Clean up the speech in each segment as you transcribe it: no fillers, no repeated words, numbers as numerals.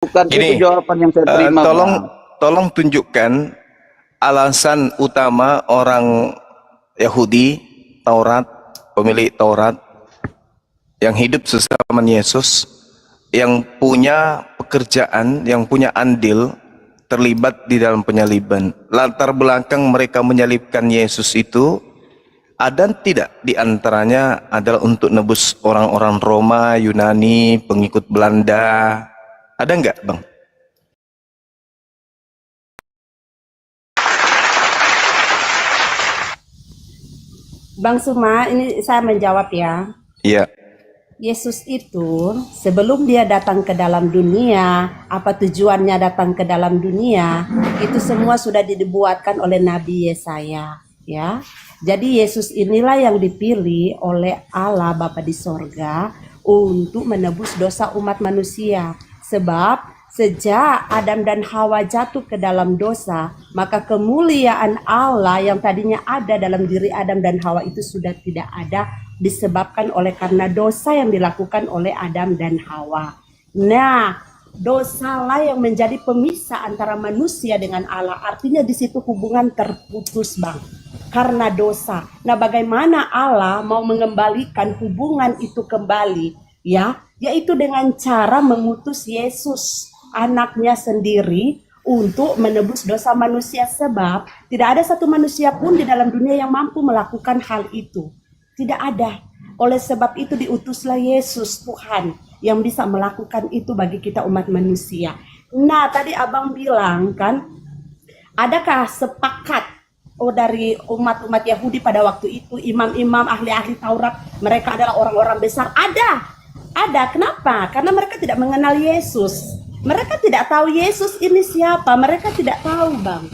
Bukan itu Gini, jawaban yang saya terima, tolong Bang. tolong tunjukkan alasan utama orang Yahudi, Taurat, pemilik Taurat yang hidup sesama Yesus, yang punya pekerjaan, yang punya andil terlibat di dalam penyaliban. Latar belakang mereka menyalibkan Yesus itu ada tidak di antaranya adalah untuk nebus orang-orang Roma, Yunani, pengikut Belanda? Ada enggak, Bang? Bang Suma, ini saya menjawab ya. Iya. Yesus itu sebelum dia datang ke dalam dunia, apa tujuannya datang ke dalam dunia, itu semua sudah dibuatkan oleh Nabi Yesaya, ya. Jadi Yesus inilah yang dipilih oleh Allah Bapa di sorga untuk menebus dosa umat manusia. Sebab sejak Adam dan Hawa jatuh ke dalam dosa, maka kemuliaan Allah yang tadinya ada dalam diri Adam dan Hawa itu sudah tidak ada, disebabkan oleh karena dosa yang dilakukan oleh Adam dan Hawa. Nah, dosalah yang menjadi pemisah antara manusia dengan Allah. Artinya di situ hubungan terputus, Bang. Karena dosa. Nah, bagaimana Allah mau mengembalikan hubungan itu kembali? Ya, yaitu dengan cara mengutus Yesus, anaknya sendiri, untuk menebus dosa manusia. Sebab tidak ada satu manusia pun di dalam dunia yang mampu melakukan hal itu. Tidak ada. Oleh sebab itu diutuslah Yesus Tuhan yang bisa melakukan itu bagi kita umat manusia. Nah, tadi Abang bilang kan, adakah sepakat dari umat-umat Yahudi pada waktu itu, imam-imam, ahli-ahli Taurat, mereka adalah orang-orang besar? Ada. Kenapa? Karena mereka tidak mengenal Yesus. Mereka tidak tahu Yesus ini siapa. Mereka tidak tahu, Bang.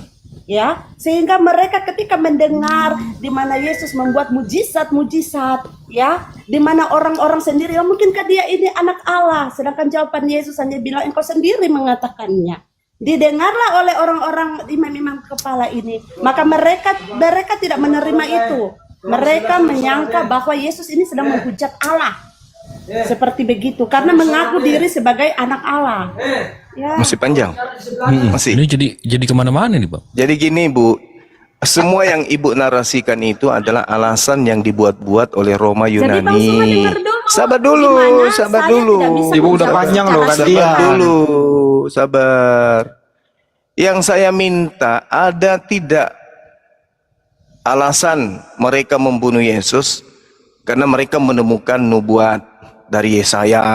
Ya, sehingga mereka ketika mendengar di mana Yesus membuat mujizat-mujizat, ya, di mana orang-orang sendiri, oh, mungkinkah dia ini anak Allah? Sedangkan jawaban Yesus hanya bilang, engkau sendiri mengatakannya. Didengarlah oleh orang-orang imam-imam kepala ini, maka mereka tidak menerima itu. Mereka menyangka bahwa Yesus ini sedang menghujat Allah. Seperti begitu, karena mengaku diri sebagai anak Allah. Ya. Masih panjang? Masih. Ini jadi kemana-mana nih, Bang. Jadi gini, Bu, semua yang Ibu narasikan itu adalah alasan yang dibuat-buat oleh Roma Yunani. Sabar dulu, sabar dulu. Ibu udah panjang loh kan dia. Sabar dulu, sabar. Yang saya minta, ada tidak alasan mereka membunuh Yesus karena mereka menemukan nubuat dari Yesaya,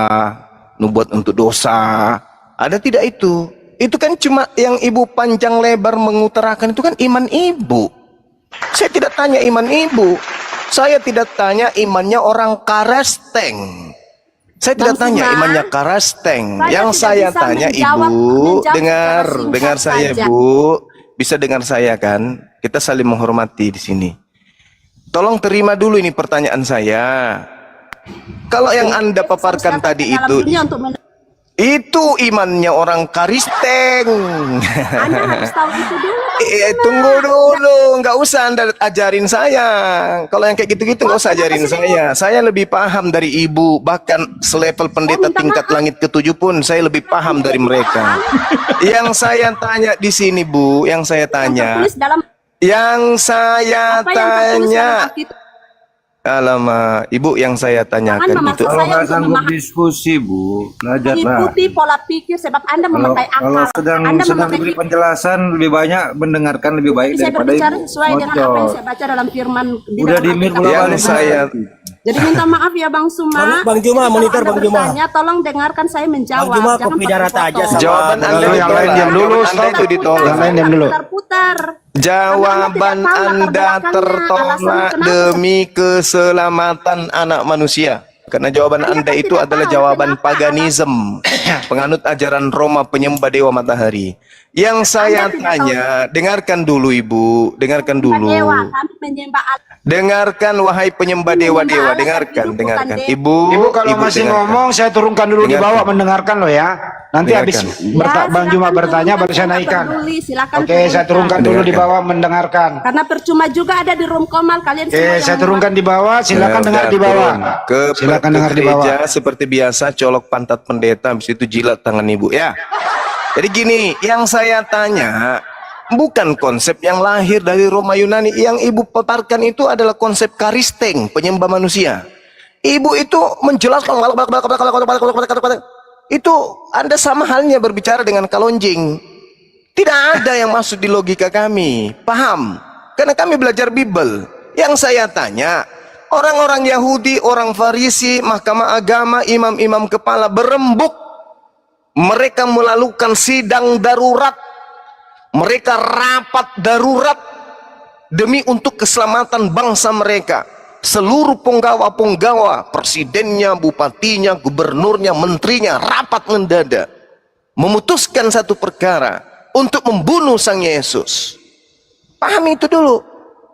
nubuat untuk dosa. Ada tidak itu? Itu kan cuma yang Ibu panjang lebar mengutarakan itu kan iman Ibu. Saya tidak tanya iman Ibu. Saya tidak tanya imannya orang Karesteng. Saya tidak tanya imannya Karesteng. Yang saya tanya Ibu, dengar saya, Bu. Bisa dengar saya kan? Kita saling menghormati di sini. Tolong terima dulu ini pertanyaan saya. Kalau yang Anda paparkan tadi itu imannya orang Karisteng. Anda harus tahu itu dulu. Tunggu dulu, nggak usah Anda ajarin saya. Kalau yang kayak gitu-gitu nggak usah ajarin saya. Saya lebih paham dari Ibu, bahkan selevel pendeta tingkat langit ke-7 pun saya lebih paham dari mereka. Yang saya tanya di sini, Bu, yang saya tanya, alamak, Ibu, yang saya tanyakan itu. Kalau nggak sanggup diskusi, Bu, belajarlah. Mengikuti pola pikir, sebab Anda memakai akal. Kalau sedang diberi penjelasan, lebih banyak mendengarkan lebih baik daripada berbicara Ibu sesuai dengan apa yang saya baca dalam firman. Udah dimir yang saya. Jadi minta maaf ya Bang Suma. Bang Juma, monitor Bang Juma. Tolong dengarkan saya menjawab. Bang Juma, kopi darat aja. Jawaban Anda yang lain diam dulu, Anda itu ditolak. Yang lain diam dulu. Putar. Jawaban Anda tertolak demi keselamatan anak manusia. Karena jawaban Anda itu adalah jawaban paganisme, penganut ajaran Roma, penyembah dewa matahari. Yang saya tanya, dengarkan dulu Ibu, dengarkan dulu. Dengarkan wahai penyembah dewa-dewa, dengarkan. Ibu kalau masih ngomong saya turunkan dulu di bawah mendengarkan loh ya. Nanti habis Bang Juma bertanya baru saya naikkan. Silakan Oke, saya turunkan dulu di bawah mendengarkan. Karena percuma juga ada di room Komal kalian semua. Oke, saya turunkan di bawah, silakan dengar di bawah. Silakan dengar di bawah. Gereja seperti biasa colok pantat pendeta, habis itu jilat tangan ibu ya. Jadi gini, yang saya tanya bukan konsep yang lahir dari Roma Yunani. Yang ibu paparkan itu adalah konsep karisteng, penyembah manusia. Ibu itu menjelaskan itu Anda sama halnya berbicara dengan kalonjing. Tidak ada yang masuk di logika kami. Paham? Karena kami belajar Bible. Yang saya tanya, orang-orang Yahudi, orang Farisi, mahkamah agama, imam-imam kepala berembuk. Mereka melakukan sidang darurat. Mereka rapat darurat demi untuk keselamatan bangsa mereka. Seluruh penggawa-penggawa, presidennya, bupatinya, gubernurnya, menterinya rapat mendadak memutuskan satu perkara untuk membunuh Sang Yesus. Pahami itu dulu.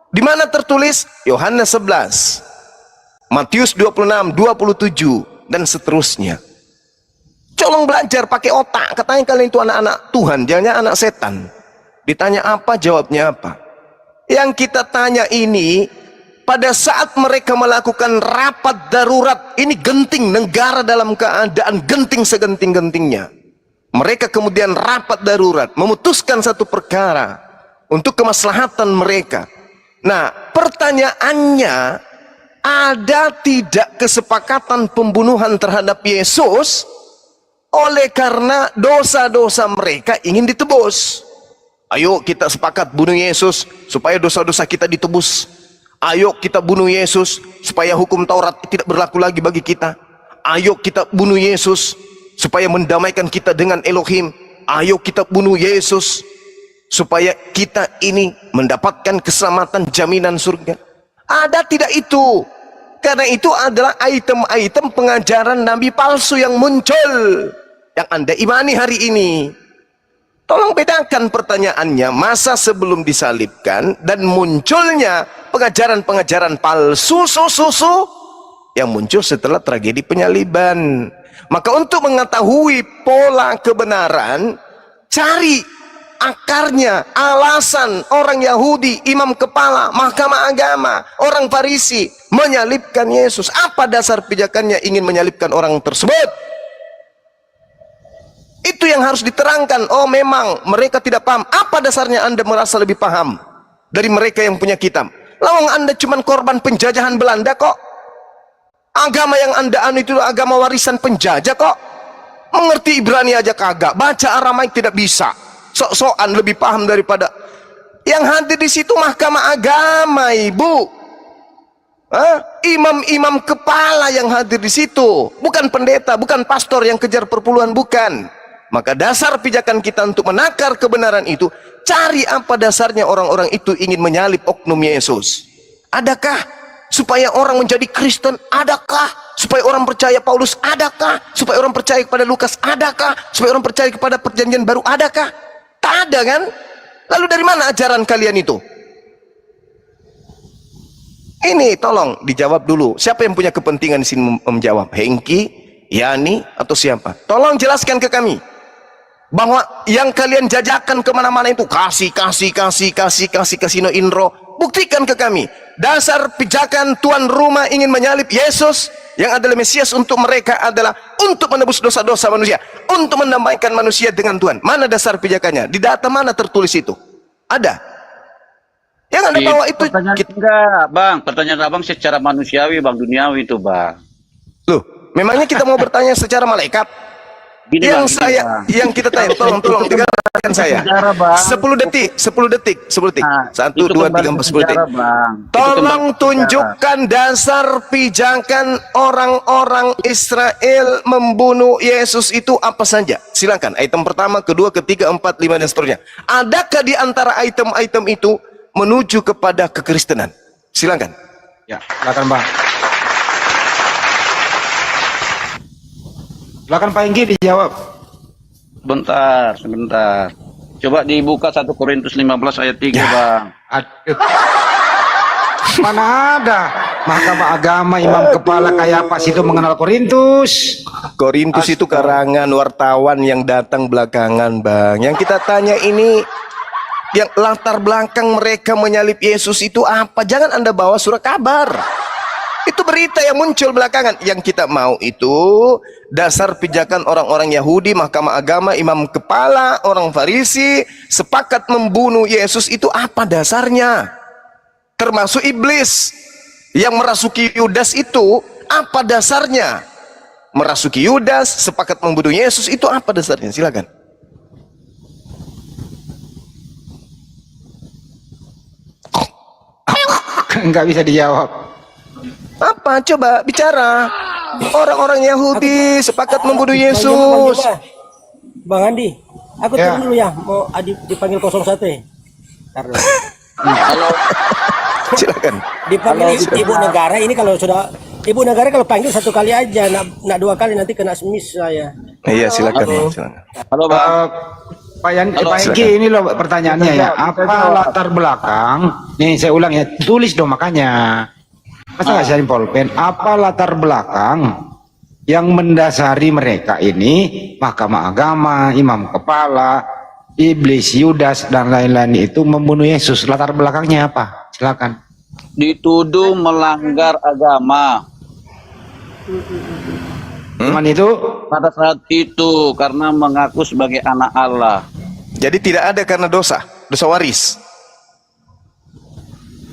Di mana tertulis? Yohanes 11, Matius 26, 27 dan seterusnya. Colong belajar pakai otak. Katanya kalian itu anak-anak Tuhan, jangan anak setan. Ditanya apa, jawabnya apa. Yang kita tanya ini, pada saat mereka melakukan rapat darurat, ini genting, negara dalam keadaan genting segenting-gentingnya. Mereka kemudian rapat darurat, memutuskan satu perkara untuk kemaslahatan mereka. Nah, pertanyaannya, ada tidak kesepakatan pembunuhan terhadap Yesus oleh karena dosa-dosa mereka ingin ditebus? Ayo kita sepakat bunuh Yesus supaya dosa-dosa kita ditebus. Ayo kita bunuh Yesus supaya hukum Taurat tidak berlaku lagi bagi kita. Ayo kita bunuh Yesus supaya mendamaikan kita dengan Elohim. Ayo kita bunuh Yesus supaya kita ini mendapatkan keselamatan, jaminan surga. Ada tidak itu? Karena itu adalah item-item pengajaran nabi palsu yang muncul, yang Anda imani hari ini. Tolong bedakan pertanyaannya, masa sebelum disalibkan dan munculnya pengajaran-pengajaran palsu yang muncul setelah tragedi penyaliban. Maka untuk mengetahui pola kebenaran, cari akarnya, alasan orang Yahudi, imam kepala, mahkamah agama, orang Farisi menyalibkan Yesus. Apa dasar pijakannya ingin menyalibkan orang tersebut? Itu yang harus diterangkan. Oh, memang mereka tidak paham. Apa dasarnya Anda merasa lebih paham dari mereka yang punya kitab? Lawang Anda cuma korban penjajahan Belanda kok. Agama yang Anda anu itu agama warisan penjajah kok. Mengerti Ibrani aja kagak. Baca Aramaik tidak bisa. Sok-sokan lebih paham daripada yang hadir di situ. Mahkamah agama, Ibu. Imam-imam kepala yang hadir di situ, bukan pendeta, bukan pastor yang kejar perpuluhan, bukan. Maka dasar pijakan kita untuk menakar kebenaran itu, cari apa dasarnya orang-orang itu ingin menyalib oknum Yesus. Adakah supaya orang menjadi Kristen? Adakah supaya orang percaya Paulus? Adakah supaya orang percaya kepada Lukas? Adakah supaya orang percaya kepada perjanjian baru? Adakah? Tak ada kan? Lalu dari mana ajaran kalian itu? Ini tolong dijawab dulu. Siapa yang punya kepentingan di sini menjawab? Hengki, Yani, atau siapa? Tolong jelaskan ke kami bahwa yang kalian jajakan kemana-mana itu kasih kasino Indro. Buktikan ke kami dasar pijakan tuan rumah ingin menyalib Yesus yang adalah Mesias untuk mereka adalah untuk menebus dosa-dosa manusia, untuk mendamaikan manusia dengan Tuhan. Mana dasar pijakannya? Di data mana tertulis itu? Ada? Yang Anda bawa itu enggak, Bang. Pertanyaan Abang secara manusiawi, Bang, duniawi itu, Bang. Loh, memangnya kita mau bertanya secara malaikat? Gini, yang Bang, yang kita tanya, tolong dengarkan saya. 10 detik. 1, 2, 3, 4, 10 detik. Tolong tunjukkan dasar pijakan orang-orang Israel membunuh Yesus itu apa saja. Silakan. Item pertama, kedua, ketiga, 4, 5 dan seterusnya. Adakah di antara item-item itu menuju kepada kekristenan? Silakan. Ya, silakan Bang. Silakan Pak Enggi dijawab. Sebentar. Coba dibuka 1 Korintus 15 ayat 3, Bang. Aduh. Mana ada mahkamah agama imam kepala kayak apa situ mengenal Korintus? Korintus itu karangan wartawan yang datang belakangan, Bang. Yang kita tanya ini, yang latar belakang mereka menyalib Yesus itu apa? Jangan Anda bawa surat kabar. Itu berita yang muncul belakangan. Yang kita mau itu dasar pijakan orang-orang Yahudi, mahkamah agama, imam kepala, orang Farisi sepakat membunuh Yesus. Itu apa dasarnya? Termasuk iblis yang merasuki Yudas itu apa dasarnya? Merasuki Yudas, sepakat membunuh Yesus, itu apa dasarnya? Silakan. Nggak bisa dijawab. Apa? Coba bicara. Orang-orang Yahudi sepakat membunuh Yesus. Bang Andi, aku Ya. turun dulu ya. Mau dipanggil 01 ya? Karena Silakan. dipanggil ibu negara ini kalau sudah ibu negara kalau panggil satu kali aja, nak dua kali nanti kena semis saya. Iya, silakan. Silakan. Halo Bang. Pak Halo, Pak Eki, ini loh pertanyaannya ya. Apa latar belakang? Nih saya ulang ya, tulis dong makanya. Masa nggak cari pulpen? Apa latar belakang yang mendasari mereka ini, mahkamah agama, imam kepala, iblis, Yudas dan lain-lain itu membunuh Yesus? Latar belakangnya apa? Silakan. Dituduh melanggar agama. Cuman itu Pada saat itu karena mengaku sebagai anak Allah. Jadi tidak ada karena dosa waris.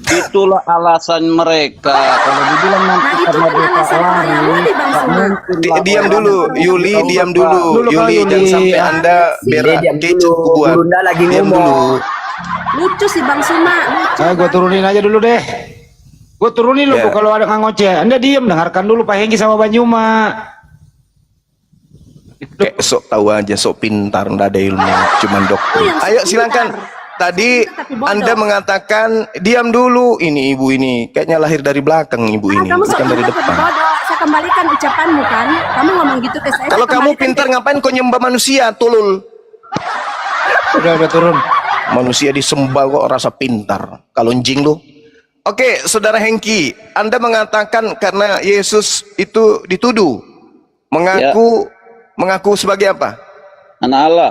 Itulah alasan mereka. Kalau dibilang nanti Nah, itu karena kan dosa alasan orang waris, Yahudi, Bang tak Suma. mungkin lah Diam orang dulu, yang Yuli, tahu diam apa. dulu. Dulu, Kak Yuli, Yuli. jangan sampai Ya, Anda berak diam kecut dulu. kubuat. Bunda lagi Diam ngomong. dulu. Lucu sih Bang Suma, lucu. gue Bang. turunin aja dulu deh. Gue turunin loh Ya. kalau ada nggak ngoceh. Anda diam, dengarkan dulu Pak Hengki sama Banyuma. Kayak sok tahu aja, sok pintar, nggak ada ilmu, cuman dokter. yang sok Ayo silakan. pintar. Tadi Tapi bodoh. Anda mengatakan diam dulu. Ini ibu ini kayaknya lahir dari belakang ibu Ah, ini, kamu sok bukan dari pintar tapi depan. bodoh. Saya kembalikan ucapanmu kan. Kamu ngomong gitu ke saya. Kalau saya kamu kembalikan pintar ke- ngapain kau nyembah manusia, tulul? Udah turun. Manusia disembah kok rasa pintar. Kalau anjing lu. Oke, Saudara Hengki, Anda mengatakan karena Yesus itu dituduh mengaku sebagai apa? Anak Allah.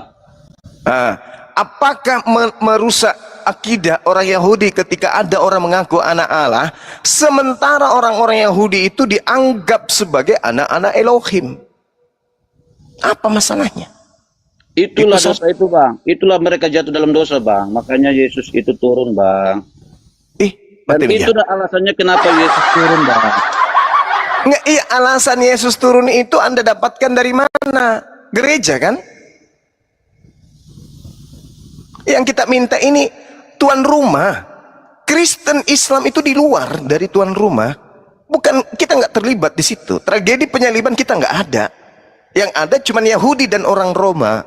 Nah, apakah merusak akidah orang Yahudi ketika ada orang mengaku anak Allah, sementara orang-orang Yahudi itu dianggap sebagai anak-anak Elohim? Apa masalahnya? Itulah Itu dosa itu Bang. Itulah mereka jatuh dalam dosa Bang. Makanya Yesus itu turun Bang. Dan Batilnya. itulah alasannya kenapa Yesus turun Bang. Nggak, iya, alasan Yesus turun itu Anda dapatkan dari mana? Gereja kan? Yang kita minta ini tuan rumah. Kristen Islam itu di luar dari tuan rumah. Bukan, kita nggak terlibat di situ. Tragedi penyaliban kita nggak ada. Yang ada cuma Yahudi dan orang Roma.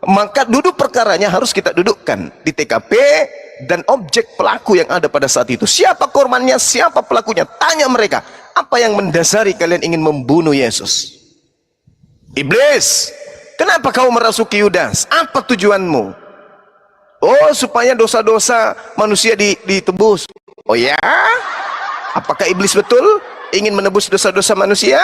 Maka duduk perkaranya harus kita dudukkan di TKP dan objek pelaku yang ada pada saat itu. Siapa korbannya, siapa pelakunya? Tanya mereka, apa yang mendasari kalian ingin membunuh Yesus? Iblis, kenapa kau merasuki Yudas? Apa tujuanmu? Oh, supaya dosa-dosa manusia ditebus. Oh ya? Apakah iblis betul ingin menebus dosa-dosa manusia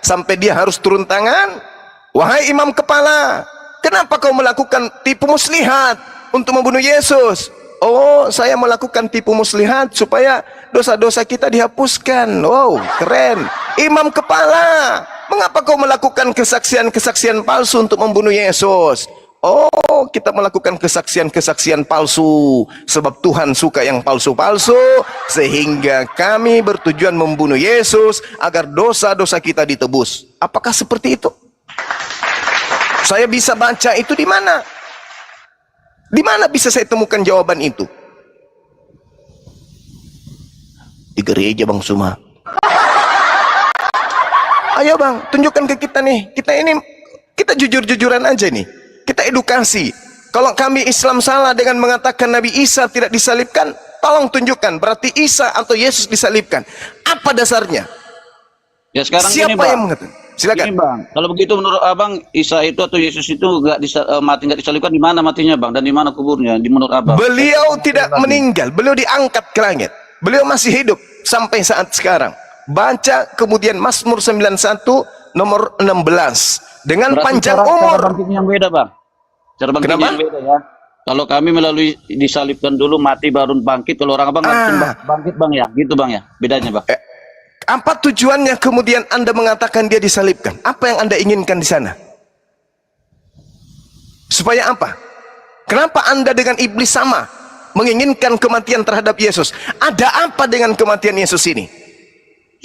sampai dia harus turun tangan? Wahai imam kepala, kenapa kau melakukan tipu muslihat untuk membunuh Yesus? Oh, saya melakukan tipu muslihat supaya dosa-dosa kita dihapuskan. Wow, keren. Imam kepala, mengapa kau melakukan kesaksian-kesaksian palsu untuk membunuh Yesus? Oh, kita melakukan kesaksian-kesaksian palsu sebab Tuhan suka yang palsu-palsu, sehingga kami bertujuan membunuh Yesus agar dosa-dosa kita ditebus. Apakah seperti itu? Saya bisa baca itu di mana? Di mana bisa saya temukan jawaban itu? Di gereja Bang Suma. Ayo Bang, tunjukkan ke kita nih. Kita jujur-jujuran aja nih. Kita edukasi. Kalau kami Islam salah dengan mengatakan Nabi Isa tidak disalibkan, tolong tunjukkan. Berarti Isa atau Yesus disalibkan. Apa dasarnya? Ya sekarang Siapa ini Bang. yang mengatakan? Silakan. Ini Bang, kalau begitu menurut Abang Isa itu atau Yesus itu mati nggak disalibkan, di mana matinya Bang, dan di mana kuburnya? Di menurut Abang? Beliau tidak meninggal, beliau diangkat ke langit. Beliau masih hidup sampai saat sekarang. Baca kemudian Mazmur 91 nomor 16 dengan Berarti panjang cara umur. bangkitnya yang beda, Bang. Cara bangkitnya Kenapa? yang beda ya. Kalau kami melalui disalibkan dulu, mati baru bangkit. Kalau orang Abang langsung bangkit, Bang ya. Gitu, Bang ya. Bedanya, Bang. Apa tujuannya kemudian Anda mengatakan dia disalibkan? Apa yang Anda inginkan di sana? Supaya apa? Kenapa Anda dengan iblis sama menginginkan kematian terhadap Yesus? Ada apa dengan kematian Yesus ini?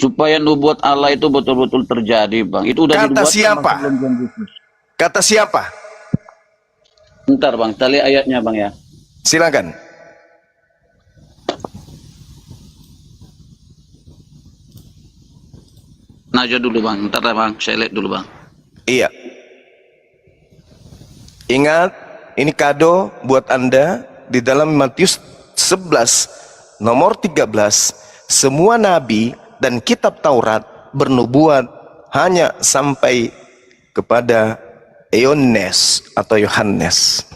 Supaya nubuat Allah itu betul-betul terjadi, Bang. Itu udah Kata dibuat siapa? sebelum Tuhan Yesus. Kata siapa? Bentar, Bang. Kita lihat ayatnya, Bang ya. Silakan. Naja dulu, Bang. Bentar ya, Bang. Saya lihat dulu, Bang. Iya. Ingat, ini kado buat Anda di dalam Matius 11 nomor 13. Semua nabi dan kitab Taurat bernubuat hanya sampai kepada Yohanes atau Yohanes.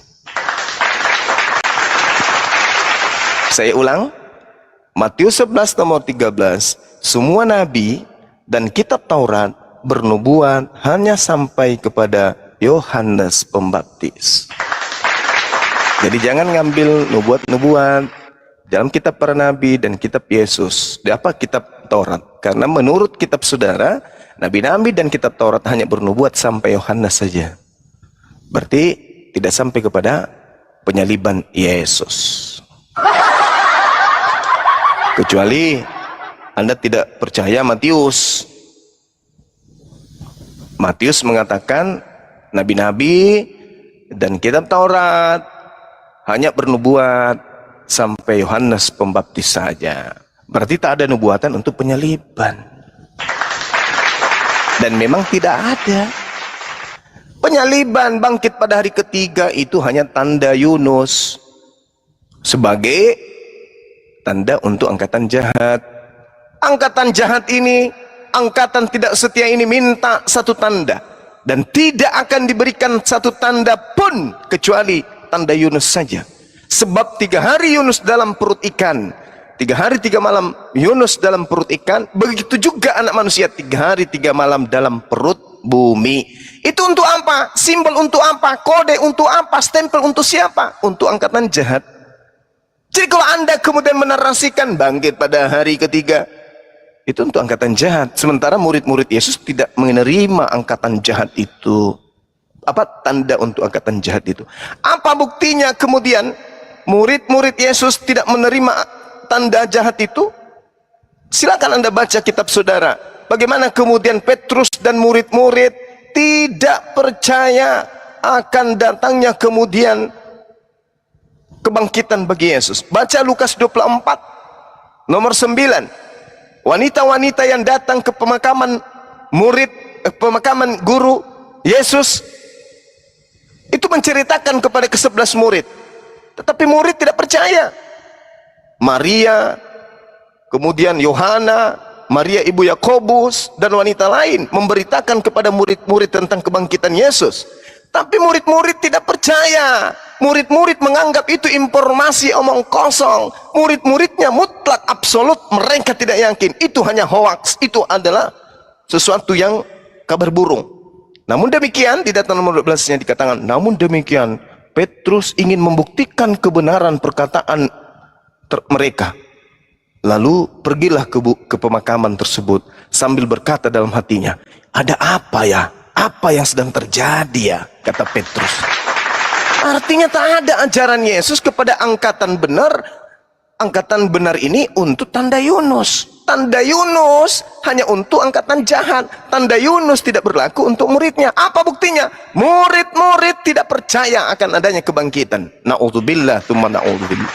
Saya ulang, Matius 11 nomor 13, semua nabi dan kitab Taurat bernubuat hanya sampai kepada Yohanes Pembaptis. Jadi jangan ngambil nubuat-nubuat dalam kitab para nabi dan kitab Yesus. Di apa kitab Taurat? Karena menurut kitab saudara, nabi-nabi dan kitab Taurat hanya bernubuat sampai Yohanes saja. Berarti tidak sampai kepada penyaliban Yesus. Kecuali Anda tidak percaya Matius. Matius mengatakan nabi-nabi dan kitab Taurat hanya bernubuat sampai Yohanes Pembaptis saja. Berarti tak ada nubuatan untuk penyaliban. Dan memang tidak ada. Penyaliban bangkit pada hari ketiga itu hanya tanda Yunus sebagai tanda untuk angkatan jahat. Angkatan jahat ini, angkatan tidak setia ini minta satu tanda, dan tidak akan diberikan satu tanda pun kecuali tanda Yunus saja. Sebab 3 hari Yunus dalam perut ikan, 3 hari 3 malam Yunus dalam perut ikan, begitu juga anak manusia 3 hari 3 malam dalam perut bumi. Itu untuk apa? Simbol untuk apa? Kode untuk apa? Stempel untuk siapa? Untuk angkatan jahat. Jadi kalau Anda kemudian menarasikan bangkit pada hari ketiga, itu untuk angkatan jahat. Sementara murid-murid Yesus tidak menerima angkatan jahat itu. Apa tanda untuk angkatan jahat itu? Apa buktinya kemudian murid-murid Yesus tidak menerima tanda jahat itu? Silakan Anda baca kitab saudara. Bagaimana kemudian Petrus dan murid-murid tidak percaya akan datangnya kemudian kebangkitan bagi Yesus. Baca Lukas 24 nomor 9. Wanita-wanita yang datang ke pemakaman pemakaman guru Yesus itu menceritakan kepada ke-11 murid. Tetapi murid tidak percaya. Maria, kemudian Yohana, Maria ibu Yakobus, dan wanita lain memberitakan kepada murid-murid tentang kebangkitan Yesus. Tapi murid-murid tidak percaya. Murid-murid menganggap itu informasi omong kosong. Murid-muridnya mutlak absolut mereka tidak yakin. Itu hanya hoaks. Itu adalah sesuatu yang kabar burung. Namun demikian di data nomor 12-nya dikatakan, namun demikian Petrus ingin membuktikan kebenaran perkataan mereka. Lalu pergilah ke pemakaman tersebut sambil berkata dalam hatinya, ada apa ya? Apa yang sedang terjadi ya? Kata Petrus. Artinya tak ada ajaran Yesus kepada angkatan benar. Angkatan benar ini untuk tanda Yunus. Tanda Yunus hanya untuk angkatan jahat. Tanda Yunus tidak berlaku untuk muridnya. Apa buktinya? Murid-murid tidak percaya akan adanya kebangkitan. Na'udzubillah, tsumma na'udzubillah.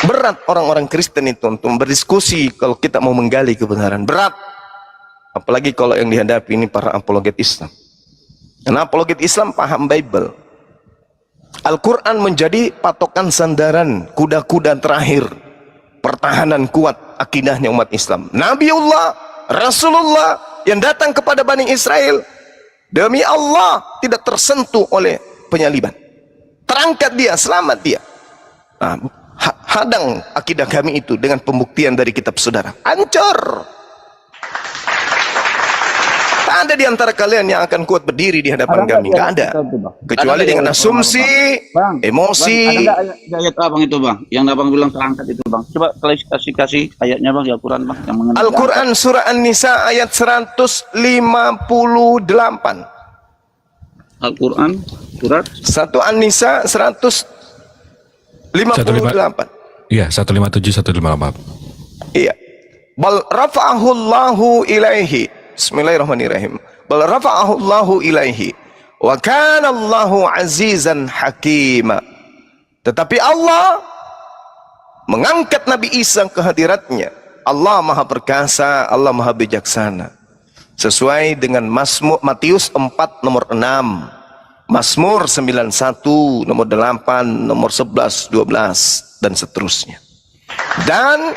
Berat orang-orang Kristen itu untuk berdiskusi kalau kita mau menggali kebenaran. Berat. Apalagi kalau yang dihadapi ini para apologet Islam. Karena apologet Islam paham Bible. Al-Quran menjadi patokan sandaran kuda-kuda terakhir pertahanan kuat akidahnya umat Islam. Nabiullah, Rasulullah yang datang kepada Bani Israel, demi Allah tidak tersentuh oleh penyaliban. Terangkat dia, selamat dia. Nah, hadang akidah kami itu dengan pembuktian dari kitab saudara. Hancur. ada di antara kalian yang akan kuat berdiri di hadapan kami. Nggak ada. Kecuali dengan asumsi, emosi. Ada nggak ayat abang itu bang? Yang abang bilang terangkat itu bang. Coba kasih ayatnya bang di Al-Quran bang. Yang mengenai Al-Quran surah An-Nisa ayat 158. Al-Quran surat 1 An-Nisa 158. Iya, 157 158. Iya. Bal rafa'ahu Allahu ilaihi. Bismillahirrahmanirrahim. Bal rafa'ahu Allahu ilaihi. Wa kana Allahu azizan hakima. Tetapi Allah mengangkat Nabi Isa ke hadiratnya. Allah Maha Perkasa, Allah Maha Bijaksana. Sesuai dengan Matius 4 nomor 6, Mazmur 91 nomor 8, nomor 11, 12 dan seterusnya. Dan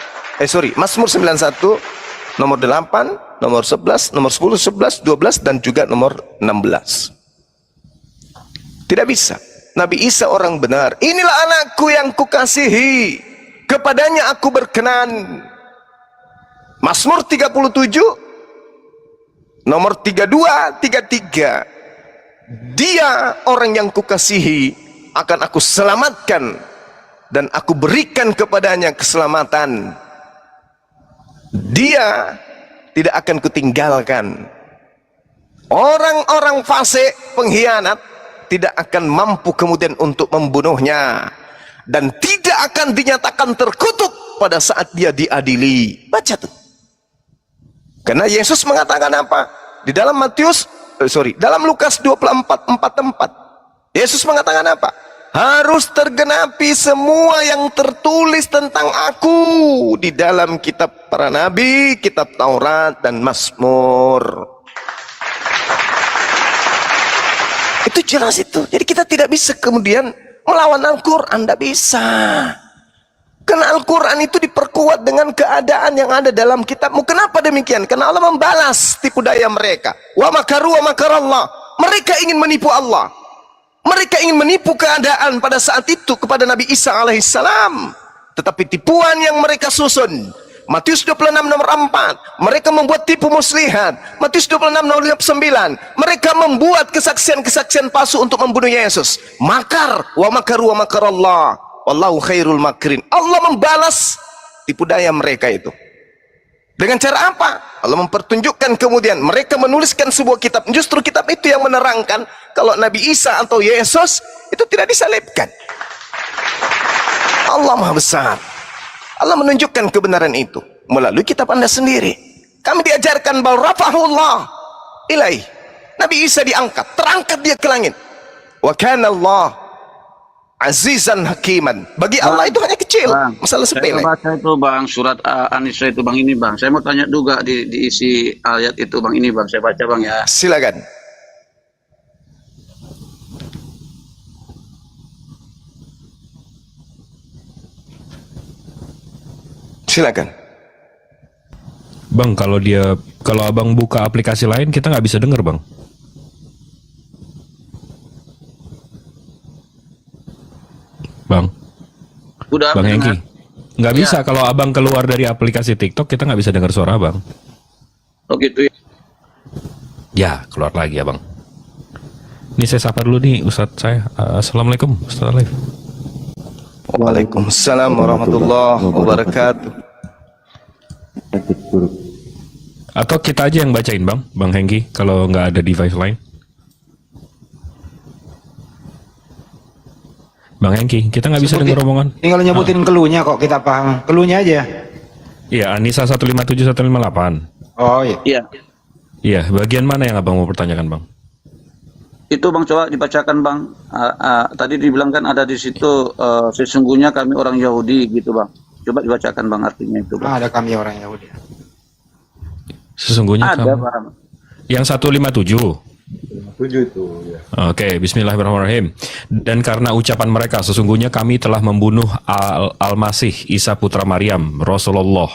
Mazmur 91 nomor 8, nomor 11, nomor 10, 11, 12 dan juga nomor 16. Tidak bisa. Nabi Isa orang benar. Inilah anakku yang kukasihi, kepadanya aku berkenan. Mazmur 37 nomor 32, 33. Dia orang yang kukasihi, akan aku selamatkan dan aku berikan kepadanya keselamatan. Dia tidak akan kutinggalkan. Orang-orang fasik, pengkhianat tidak akan mampu kemudian untuk membunuhnya, dan tidak akan dinyatakan terkutuk pada saat dia diadili. Baca tuh. Karena Yesus mengatakan apa? Di dalam dalam Lukas 24:44. Yesus mengatakan apa? Harus tergenapi semua yang tertulis tentang aku di dalam kitab para nabi, kitab Taurat dan Mazmur. Itu jelas itu. Jadi kita tidak bisa kemudian melawan Al-Quran, tidak bisa. Karena Al-Quran itu diperkuat dengan keadaan yang ada dalam kitabmu. Kenapa demikian? Karena Allah membalas tipu daya mereka. Wa makaru wa makarallah. Mereka ingin menipu Allah. Mereka ingin menipu keadaan pada saat itu kepada Nabi Isa alaihissalam. Tetapi tipuan yang mereka susun, Matius 26 nomor 4, mereka membuat tipu muslihat. Matius 26 nomor 9, mereka membuat kesaksian-kesaksian palsu untuk membunuh Yesus. Makar, wa makaru wa makarallah. Wallahu khairul makirin. Allah membalas tipu daya mereka itu. Dengan cara apa? Allah mempertunjukkan kemudian mereka menuliskan sebuah kitab. Justru kitab itu yang menerangkan kalau Nabi Isa atau Yesus itu tidak disalibkan. Allah Maha Besar. Allah menunjukkan kebenaran itu melalui kitab Anda sendiri. Kami diajarkan bahwa rafa'ahullah ilaih. Nabi Isa diangkat, terangkat dia ke langit. Wa kana Allah azizan hakiman. Bagi Allah itu hanya kecil, masalah sepele. Saya baca itu bang, surat An-Nisa itu bang, ini bang. Saya mau tanya juga di isi ayat itu bang, ini bang. Saya baca bang ya. Silakan. Silakan. Bang, kalau abang buka aplikasi lain kita nggak bisa dengar bang. Bang, Udah Bang Hengki, nggak bisa Ya. kalau abang keluar dari aplikasi TikTok kita nggak bisa dengar suara abang. Oh gitu ya. Ya, keluar lagi abang. Ini saya sapa dulu nih Ustadz saya. Assalamualaikum Ustadz Alif. Waalaikumsalam warahmatullahi wabarakatuh. Atau kita aja yang bacain Bang Hengki kalau nggak ada device lain. Bang Hengki, kita nggak bisa dengar omongan. Tinggal nyebutin keluhnya kok kita paham. Keluhnya aja. Iya, An-Nisa 157 158. Oh iya. Iya. Iya, bagian mana yang abang mau pertanyakan bang? Itu bang coba dibacakan bang. Tadi dibilang kan ada di situ sesungguhnya kami orang Yahudi gitu bang. Coba dibacakan bang artinya itu bang. Ada kami orang Yahudi. Sesungguhnya Ada kamu. bang. Yang 157. 7 itu ya. Oke, bismillahirrahmanirrahim. Dan karena ucapan mereka, sesungguhnya kami telah membunuh Al-Masih, Isa putra Maryam, Rasulullah.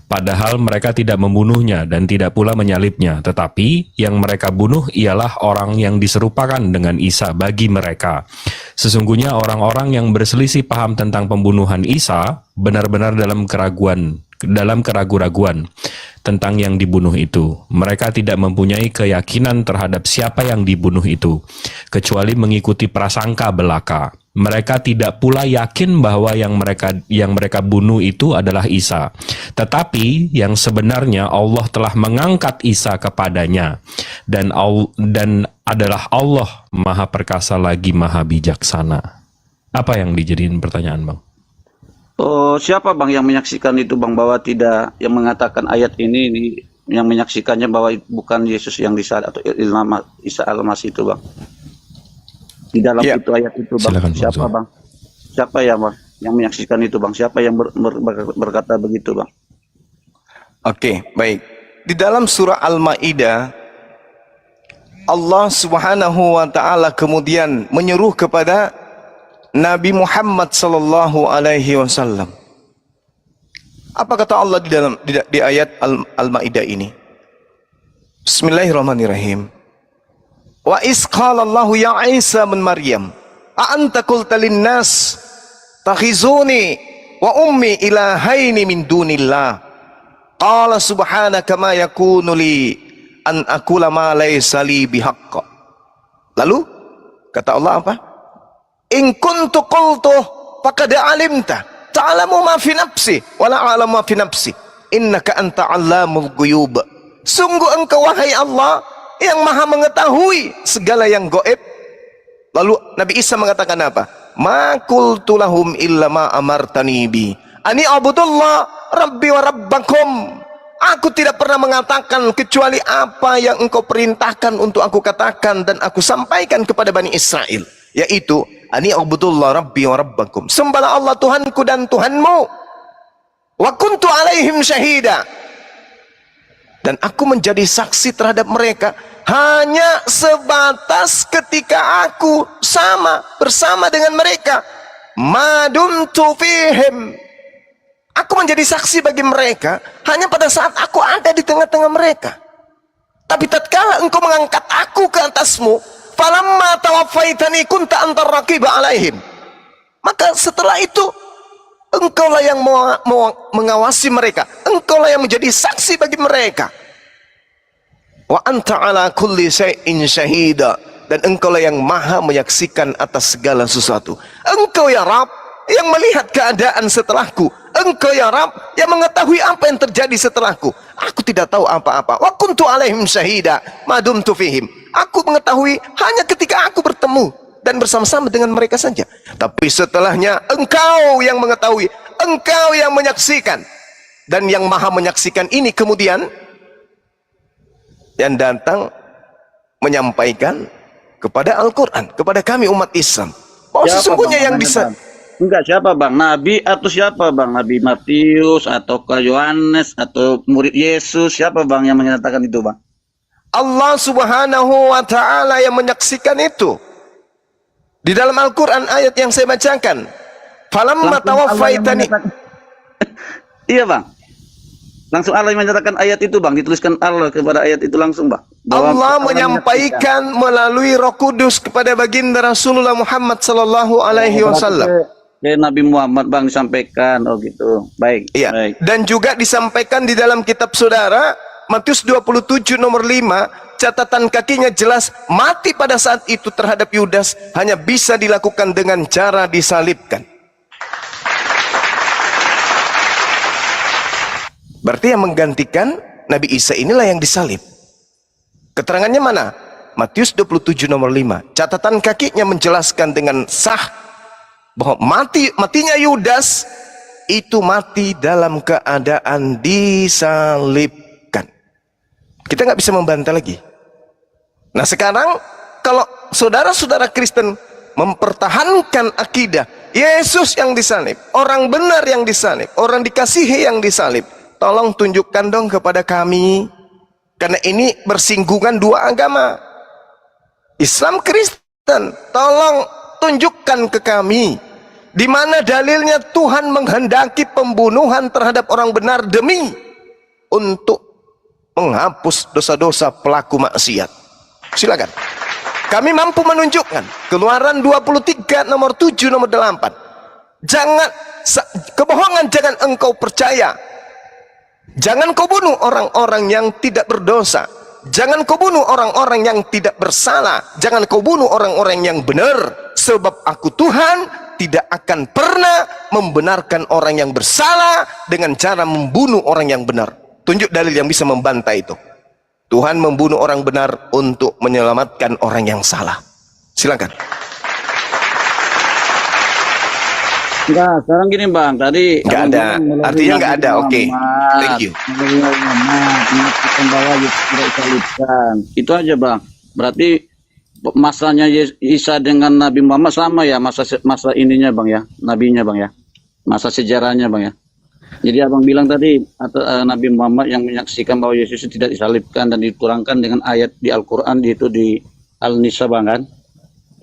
Padahal mereka tidak membunuhnya dan tidak pula menyalibnya. Tetapi yang mereka bunuh ialah orang yang diserupakan dengan Isa bagi mereka. Sesungguhnya orang-orang yang berselisih paham tentang pembunuhan Isa benar-benar dalam keraguan. tentang yang dibunuh itu. Mereka tidak mempunyai keyakinan terhadap siapa yang dibunuh itu, kecuali mengikuti prasangka belaka. Mereka tidak pula yakin bahwa yang mereka bunuh itu adalah Isa. Tetapi yang sebenarnya Allah telah mengangkat Isa kepadanya, dan adalah Allah Maha Perkasa lagi Maha Bijaksana. Apa yang dijadiin pertanyaan, Bang? Oh, siapa bang yang menyaksikan itu bang, bahwa tidak, yang mengatakan ayat ini yang menyaksikannya bahwa bukan Yesus yang disalib atau Isa Al-Masih itu bang, di dalam Ya. itu ayat itu bang? Silakan, Bang Siapa Zul. bang? Siapa ya bang yang menyaksikan itu bang? Siapa yang berkata begitu bang? Oke, baik. Di dalam surah Al-Maidah, Allah Subhanahu wa taala kemudian menyeru kepada Nabi Muhammad sallallahu alaihi wasallam. Apa kata Allah di ayat Al-Maidah ini? Bismillahirrahmanirrahim. Wa iz qala Allahu ya Isa bin Maryam, a anta qulta lin-nas takhizuni wa ummi ilahaini min dunillah. Qala subhanaka ma yakunu li an aqula ma laysa li bihaqq. Lalu kata Allah apa? In kuntu qultu faqad alimta ta'lamu ma fi nafsi wa la a'lamu ma fi nafsi innaka anta 'allamul ghuyub. Sungguh engkau wahai Allah yang maha mengetahui segala yang gaib. Lalu Nabi Isa mengatakan apa? Ma qultu lahum illa ma amartani bi ani abudullah rabbi wa rabbakum. Aku tidak pernah mengatakan kecuali apa yang engkau perintahkan untuk aku katakan dan aku sampaikan kepada Bani Israel, yaitu ani abudullah rabbi wa rabbakum, sembahlah Allah Tuhanku dan Tuhanmu. Wa kuntu alaihim syahida, dan aku menjadi saksi terhadap mereka hanya sebatas ketika aku bersama dengan mereka. Madumtu fihim, aku menjadi saksi bagi mereka hanya pada saat aku ada di tengah-tengah mereka. Tapi tatkala engkau mengangkat aku ke atasmu, falamma tawaffaitani kunta antar raqiba alaihim, maka setelah itu engkaulah yang mengawasi mereka, engkaulah yang menjadi saksi bagi mereka. Wa anta ala kulli syai'in syahida, dan engkaulah yang maha menyaksikan atas segala sesuatu. Engkau ya Rabb yang melihat keadaan setelahku, engkau ya Rabb yang mengetahui apa yang terjadi setelahku. Aku tidak tahu apa-apa. Wa kuntu alaihim syahida madumtu fihim, aku mengetahui hanya ketika aku bertemu dan bersama-sama dengan mereka saja. Tapi setelahnya engkau yang mengetahui, engkau yang menyaksikan. Dan yang maha menyaksikan ini kemudian yang datang menyampaikan kepada Al-Quran, kepada kami umat Islam, bahwa sesungguhnya yang bisa Enggak, siapa bang? Nabi atau siapa bang? Nabi Matius atau Yohanes atau murid Yesus? Siapa bang yang menyatakan itu bang? Allah Subhanahu wa ta'ala yang menyaksikan itu. Di dalam Al-Quran ayat yang saya bacakan, falamma tawaffaitani. Iya bang, langsung Allah yang menyatakan ayat itu bang, dituliskan Allah kepada ayat itu langsung bang. Bahwa Allah menyampaikan melalui Roh Kudus kepada baginda Rasulullah Muhammad sallallahu alaihi wasallam. Nabi Muhammad bang disampaikan, oh gitu. Baik. Iya. Baik. Dan juga disampaikan di dalam kitab saudara Matius 27 nomor 5, catatan kakinya jelas mati pada saat itu terhadap Yudas hanya bisa dilakukan dengan cara disalibkan. Berarti yang menggantikan Nabi Isa inilah yang disalib. Keterangannya mana? Matius 27 nomor 5. Catatan kakinya menjelaskan dengan sah bahwa matinya Yudas itu mati dalam keadaan disalibkan. Kita nggak bisa membantah lagi. Nah sekarang kalau saudara-saudara Kristen mempertahankan akidah Yesus yang disalib, orang benar yang disalib, orang dikasihi yang disalib, tolong tunjukkan dong kepada kami, karena ini bersinggungan dua agama, Islam Kristen. Tolong tunjukkan ke kami di mana dalilnya Tuhan menghendaki pembunuhan terhadap orang benar demi untuk menghapus dosa-dosa pelaku maksiat. Silakan. Kami mampu menunjukkan. Keluaran 23 nomor 7 nomor 8. Jangan kebohongan jangan engkau percaya. Jangan kau bunuh orang-orang yang tidak berdosa. Jangan kau bunuh orang-orang yang tidak bersalah. Jangan kau bunuh orang-orang yang benar. Sebab aku Tuhan tidak akan pernah membenarkan orang yang bersalah dengan cara membunuh orang yang benar. Tunjuk dalil yang bisa membantah itu. Tuhan membunuh orang benar untuk menyelamatkan orang yang salah. Silakan. Enggak, sekarang gini Bang, tadi Nggak Abang ada. bilang melalui Artinya nggak Nabi ada. Oke. Muhammad. Thank you. Melalui Nabi Muhammad, menyaksikan bahwa Yesus tidak disalibkan. Itu aja Bang. Berarti masanya Isa dengan Nabi Muhammad sama ya, masa ininya Bang ya, nabinya Bang ya. Masa sejarahnya Bang ya. Jadi Abang bilang tadi Nabi Muhammad yang menyaksikan bahwa Yesus tidak disalibkan dan diturunkan dengan ayat di Al-Qur'an itu di Al-Nisa Bang kan?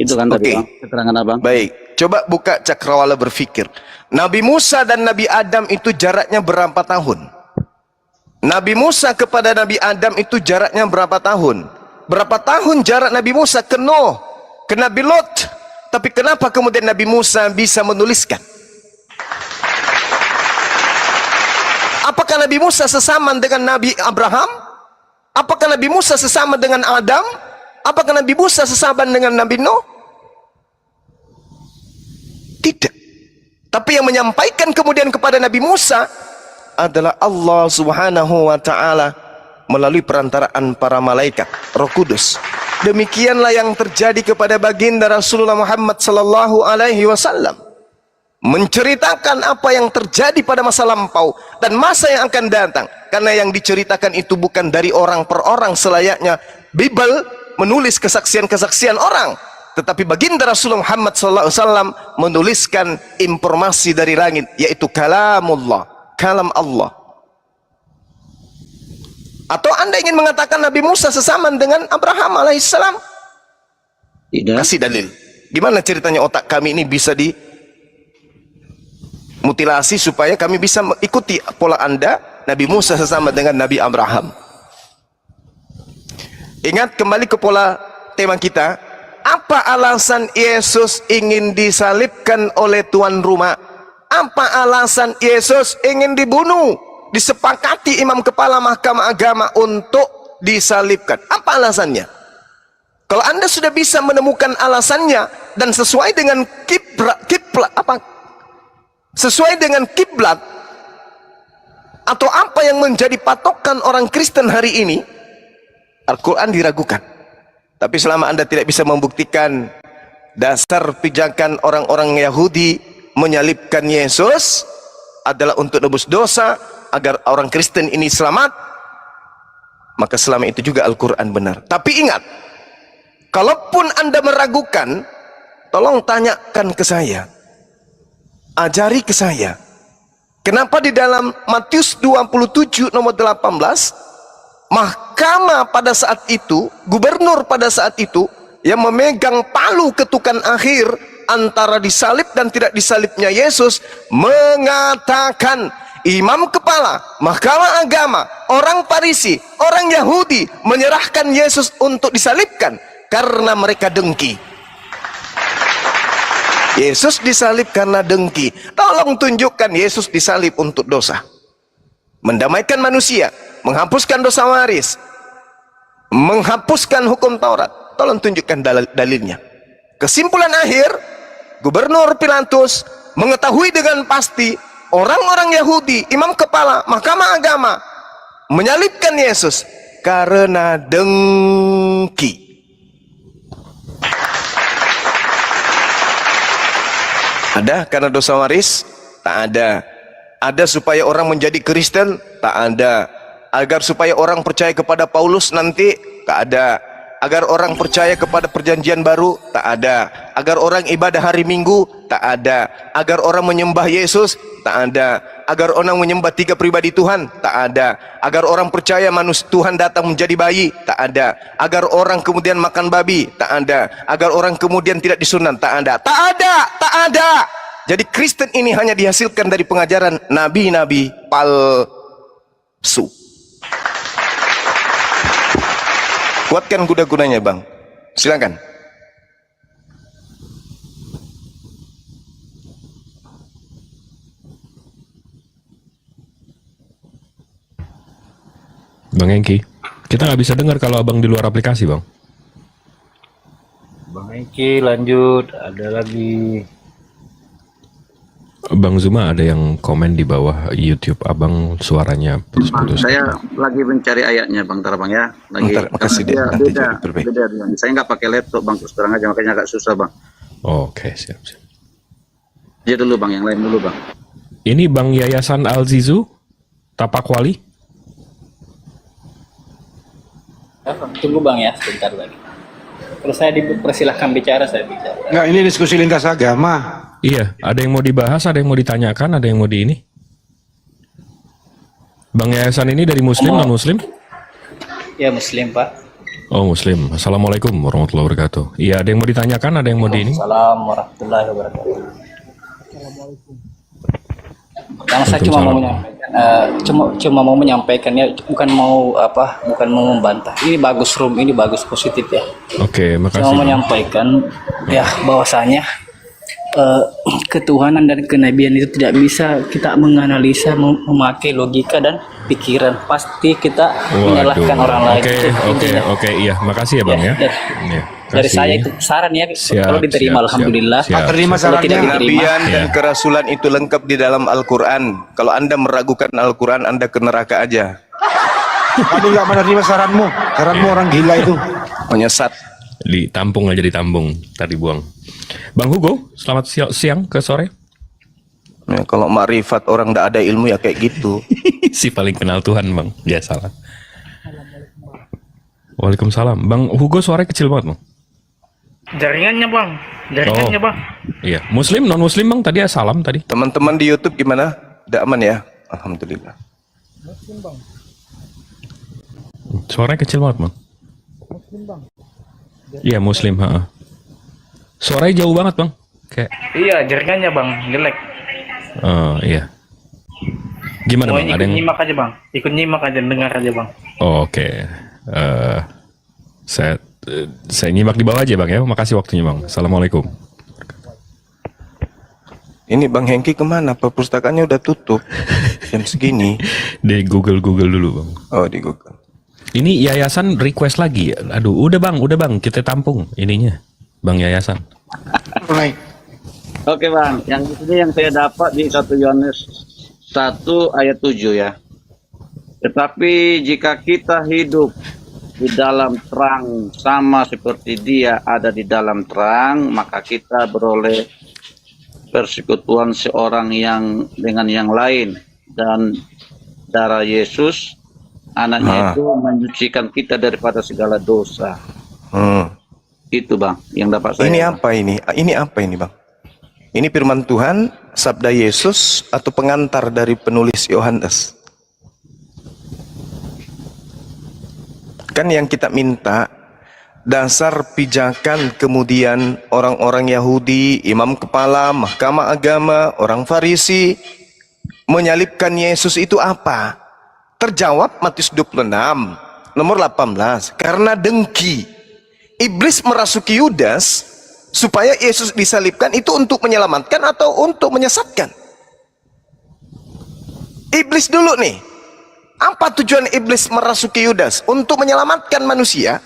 Itu kan tadi Oke. Bang, keterangan Abang. Baik, coba buka cakrawala berfikir. Nabi Musa dan Nabi Adam itu jaraknya berapa tahun? Nabi Musa kepada Nabi Adam itu jaraknya berapa tahun? Berapa tahun jarak Nabi Musa ke Nuh, ke Nabi Lot? Tapi kenapa kemudian Nabi Musa bisa menuliskan? Apakah Nabi Musa sesaman dengan Nabi Abraham? Apakah Nabi Musa sesaman dengan Adam? Apakah Nabi Musa sesaman dengan Nabi Nuh? Tidak. Tapi yang menyampaikan kemudian kepada Nabi Musa adalah Allah Subhanahu wa taala melalui perantaraan para malaikat, Roh Kudus. Demikianlah yang terjadi kepada baginda Rasulullah Muhammad sallallahu alaihi wasallam. Menceritakan apa yang terjadi pada masa lampau dan masa yang akan datang. Karena yang diceritakan itu bukan dari orang per orang selayaknya Bible menulis kesaksian-kesaksian orang, tetapi baginda Rasulullah Muhammad SAW menuliskan informasi dari langit, yaitu kalamullah, kalam Allah. Atau anda ingin mengatakan Nabi Musa sesaman dengan Abraham alaihissalam? Tidak. Kasih dalil. Gimana ceritanya otak kami ini bisa dimutilasi supaya kami bisa mengikuti pola anda, Nabi Musa sesama dengan Nabi Abraham? Ingat kembali ke pola tema kita. Apa alasan Yesus ingin disalibkan oleh tuan rumah? Apa alasan Yesus ingin dibunuh? Disepakati imam kepala mahkamah agama untuk disalibkan. Apa alasannya? Kalau anda sudah bisa menemukan alasannya dan sesuai dengan sesuai dengan kiblat atau apa yang menjadi patokan orang Kristen hari ini, Al-Quran diragukan. Tapi selama anda tidak bisa membuktikan dasar pijakan orang-orang Yahudi menyalibkan Yesus adalah untuk nebus dosa agar orang Kristen ini selamat, maka selama itu juga Al-Quran benar. Tapi ingat, kalaupun anda meragukan, tolong tanyakan ke saya, ajari ke saya, kenapa di dalam Matius 27 nomor 18 mahkamah pada saat itu, gubernur pada saat itu yang memegang palu ketukan akhir antara disalib dan tidak disalibnya Yesus mengatakan, imam kepala mahkamah agama, orang Farisi, orang Yahudi menyerahkan Yesus untuk disalibkan karena mereka dengki. Yesus disalib karena dengki. Tolong tunjukkan Yesus disalib untuk dosa, mendamaikan manusia, menghapuskan dosa waris, menghapuskan hukum Taurat. Tolong tunjukkan dalilnya. Kesimpulan akhir, Gubernur Pilatus mengetahui dengan pasti orang-orang Yahudi, imam kepala mahkamah agama menyalibkan Yesus karena dengki. Ada karena dosa waris? Tak ada. Ada supaya orang menjadi Kristen? Tak ada. Agar supaya orang percaya kepada Paulus nanti? Tak ada. Agar orang percaya kepada perjanjian baru? Tak ada. Agar orang ibadah hari Minggu? Tak ada. Agar orang menyembah Yesus? Tak ada. Agar orang menyembah 3 pribadi Tuhan? Tak ada. Agar orang percaya Tuhan datang menjadi bayi? Tak ada. Agar orang kemudian makan babi? Tak ada. Agar orang kemudian tidak disunat? Tak ada. Tak ada. Tak ada. Jadi Kristen ini hanya dihasilkan dari pengajaran nabi-nabi palsu. Kuatkan kuda-kudanya, Bang. Silakan. Bang Hengki, kita nggak bisa dengar kalau abang di luar aplikasi, Bang. Bang Eki lanjut, ada lagi. Bang Zuma ada yang komen di bawah YouTube, abang suaranya putus-putus. Saya lagi mencari ayatnya Bang Tara Bang ya. Lagi Bentar, makasih, karena Dek. Nanti jadi perbaiki. beda dengan. Saya nggak pakai laptop Bang, terus terang aja makanya agak susah Bang. Oke, siap. Dia dulu Bang, yang lain dulu Bang. Ini Bang Yayasan Al-Zizu, Tapakwali. Tunggu Bang ya, sebentar lagi. Kalau saya dipersilahkan bicara, saya bicara. Enggak, ini diskusi lintas agama. Iya, ada yang mau dibahas, ada yang mau ditanyakan, ada yang mau di ini. Bang Yayasan ini dari Muslim, non-Muslim? Ya Muslim Pak. Oh, Muslim. Assalamualaikum warahmatullahi wabarakatuh. Iya, ada yang mau ditanyakan, ada yang mau di ini. Assalamualaikum warahmatullahi wabarakatuh. Pertama saya cuma mau menyampaikan, cuma mau menyampaikan ya, bukan mau membantah. Ini bagus room, ini bagus positif ya. Oke, makasih. Cuma Bang. menyampaikan ya bahwasanya ketuhanan dan kenabian itu tidak bisa kita menganalisa memakai logika dan pikiran. Pasti kita menyalahkan orang lain. Itu intinya. Oke, iya, makasih ya Bang ya. Iya, Dari kasih. saya itu saran ya, Siap, kalau diterima siap, alhamdulillah. siap, siap. Terima Kalau sarannya. tidak diterima, Kenabian dan Ya. kerasulan itu lengkap di dalam Al-Quran. Kalau Anda meragukan Al-Quran, Anda ke neraka aja. Kami nggak menerima saranmu. Saranmu orang gila itu. Menyesat. Ditampung aja, ditampung. Tadi buang. Bang Hugo, selamat siang ke sore. Ya, kalau makrifat orang tidak ada ilmu ya kayak gitu. Si paling kenal Tuhan Bang. Ya salah. Waalaikumsalam. Bang Hugo suaranya kecil banget Bang. Jaringannya Bang, jaringannya Bang. Iya. Muslim, non-Muslim Bang? Tadi salam tadi. Teman-teman di YouTube gimana? Udah aman ya? Alhamdulillah. Suaranya kecil banget Bang. Iya Muslim. Ha. Suaranya jauh banget Bang. Kayak. Iya, jaringannya Bang, jelek. Iya. Gimana Mau Bang? Ada ikut yang... nyimak aja Bang, ikut nyimak aja, dengar aja Bang. Oh, oke. Saya nyimak di bawah aja Bang ya. Makasih waktunya Bang. Assalamualaikum. Ini Bang Hengki kemana? Perpustakaannya udah tutup. Jam segini. Di Google dulu Bang. Oh, di Google. Ini yayasan request lagi. Aduh, udah bang, kita tampung ininya, Bang Yayasan. Oke Bang, yang ini yang saya dapat di 1 Yohanes 1 ayat 7 ya. Tetapi jika kita hidup di dalam terang sama seperti Dia ada di dalam terang, maka kita beroleh persekutuan seorang yang dengan yang lain, dan darah Yesus anaknya itu menyucikan kita daripada segala dosa. Itu Bang yang dapat saya. Ini apa ini? Ini apa ini Bang? Ini firman Tuhan, sabda Yesus, atau pengantar dari penulis Yohanes? Kan yang kita minta dasar pijakan kemudian orang-orang Yahudi, imam kepala, mahkamah agama, orang Farisi menyalibkan Yesus itu apa? Terjawab Matius 26 nomor 18, karena dengki. Iblis merasuki Yudas supaya Yesus disalibkan itu untuk menyelamatkan atau untuk menyesatkan? Iblis dulu nih. Apa tujuan iblis merasuki Yudas? Untuk menyelamatkan manusia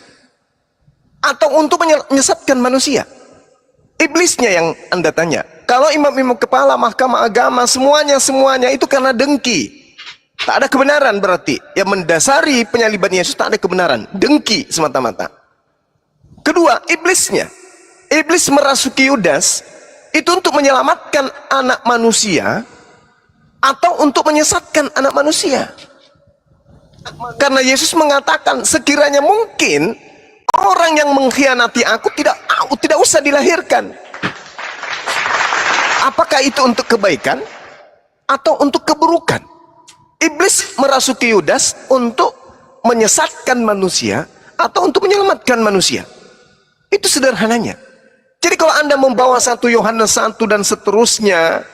atau untuk menyesatkan manusia? Iblisnya yang Anda tanya. Kalau imam-imam kepala, mahkamah agama, semuanya itu karena dengki. Tak ada kebenaran berarti. Yang mendasari penyaliban Yesus tak ada kebenaran. Dengki semata-mata. Kedua, iblisnya. Iblis merasuki Yudas itu untuk menyelamatkan anak manusia atau untuk menyesatkan anak manusia. Karena Yesus mengatakan sekiranya mungkin orang yang mengkhianati aku tidak usah dilahirkan. Apakah itu untuk kebaikan atau untuk keburukan? Iblis merasuki Yudas untuk menyesatkan manusia atau untuk menyelamatkan manusia. Itu sederhananya. Jadi kalau Anda membawa 1 Yohanes 1 dan seterusnya,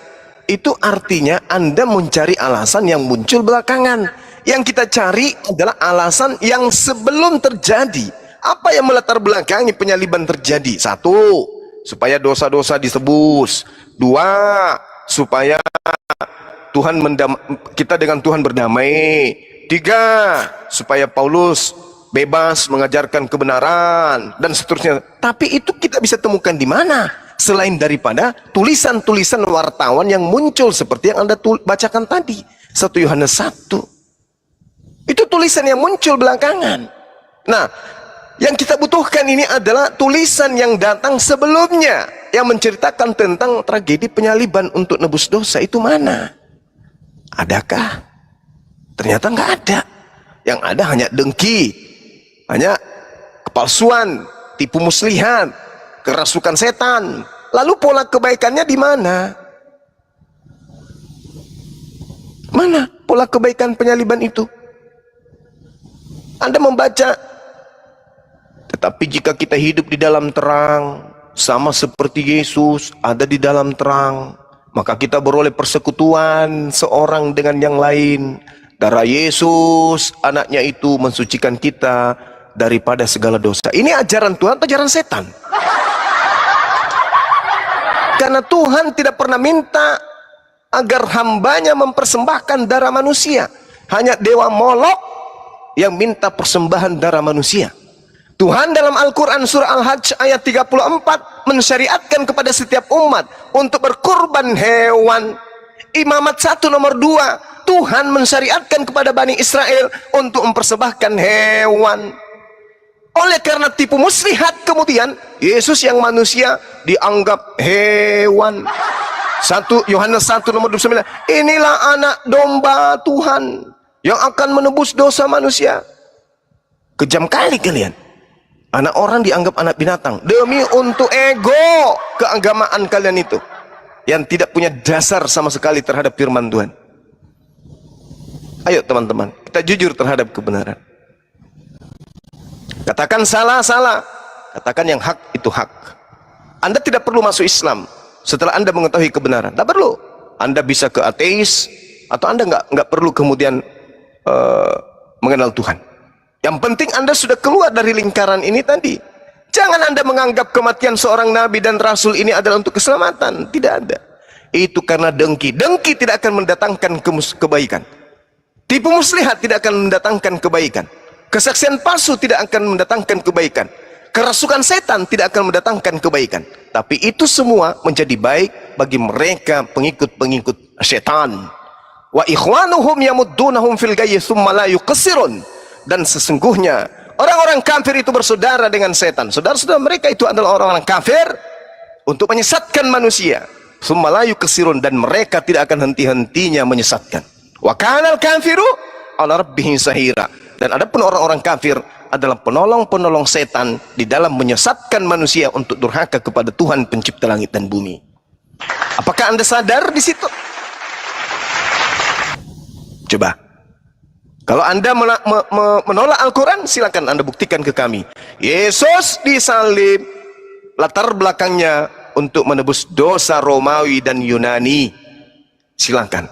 itu artinya Anda mencari alasan yang muncul belakangan. Yang kita cari adalah alasan yang sebelum terjadi. Apa yang melatar belakangi penyaliban terjadi? 1, supaya dosa-dosa ditebus. 2, supaya kita dengan Tuhan berdamai. 3, supaya Paulus bebas mengajarkan kebenaran dan seterusnya. Tapi itu kita bisa temukan di mana selain daripada tulisan-tulisan wartawan yang muncul seperti yang Anda bacakan tadi, 1 Yohanes 1. Itu tulisan yang muncul belakangan. Nah, yang kita butuhkan ini adalah tulisan yang datang sebelumnya yang menceritakan tentang tragedi penyaliban untuk nebus dosa. Itu mana? Adakah? Ternyata nggak ada. Yang ada hanya dengki, hanya kepalsuan, tipu muslihat, kerasukan setan. Lalu pola kebaikannya di mana? Mana pola kebaikan penyaliban itu? Anda membaca, tetapi jika kita hidup di dalam terang, sama seperti Yesus ada di dalam terang, maka kita beroleh persekutuan seorang dengan yang lain. Darah Yesus, anaknya itu mensucikan kita daripada segala dosa. Ini ajaran Tuhan atau ajaran setan? Karena Tuhan tidak pernah minta agar hambanya mempersembahkan darah manusia. Hanya dewa Molok yang minta persembahan darah manusia. Tuhan dalam Al-Quran surah Al-Hajj ayat 34 mensyariatkan kepada setiap umat untuk berkorban hewan. Imamat 1 nomor 2, Tuhan mensyariatkan kepada Bani Israel untuk mempersembahkan hewan. Oleh karena tipu muslihat, kemudian Yesus yang manusia dianggap hewan. 1 Yohanes 1 nomor 29, inilah anak domba Tuhan yang akan menebus dosa manusia. Kejam kali kalian. Anak orang dianggap anak binatang demi untuk ego keagamaan kalian itu yang tidak punya dasar sama sekali terhadap firman Tuhan. Ayo teman-teman, kita jujur terhadap kebenaran. Katakan salah, salah. Katakan yang hak itu hak. Anda tidak perlu masuk Islam setelah Anda mengetahui kebenaran. Tidak perlu. Anda bisa ke ateis atau Anda nggak perlu kemudian mengenal Tuhan. Yang penting Anda sudah keluar dari lingkaran ini tadi. Jangan Anda menganggap kematian seorang nabi dan rasul ini adalah untuk keselamatan. Tidak ada. Itu karena dengki. Dengki tidak akan mendatangkan kebaikan. Tipu muslihat tidak akan mendatangkan kebaikan. Kesaksian palsu tidak akan mendatangkan kebaikan. Kerasukan setan tidak akan mendatangkan kebaikan. Tapi itu semua menjadi baik bagi mereka pengikut-pengikut setan. Wa ikhwanuhum yamuddunahum fil gayyi tsumma la yuqsirun. Dan sesungguhnya orang-orang kafir itu bersaudara dengan setan. Saudara-saudara mereka itu adalah orang-orang kafir untuk menyesatkan manusia. Tsumma la yuqsirun, dan mereka tidak akan henti-hentinya menyesatkan. Wa kanal kafiru ala rabbih sahira. Dan adapun orang-orang kafir adalah penolong-penolong setan di dalam menyesatkan manusia untuk durhaka kepada Tuhan pencipta langit dan bumi. Apakah Anda sadar di situ? Coba. Kalau Anda menolak Al-Quran, silakan Anda buktikan ke kami. Yesus disalib, latar belakangnya untuk menebus dosa Romawi dan Yunani. Silakan.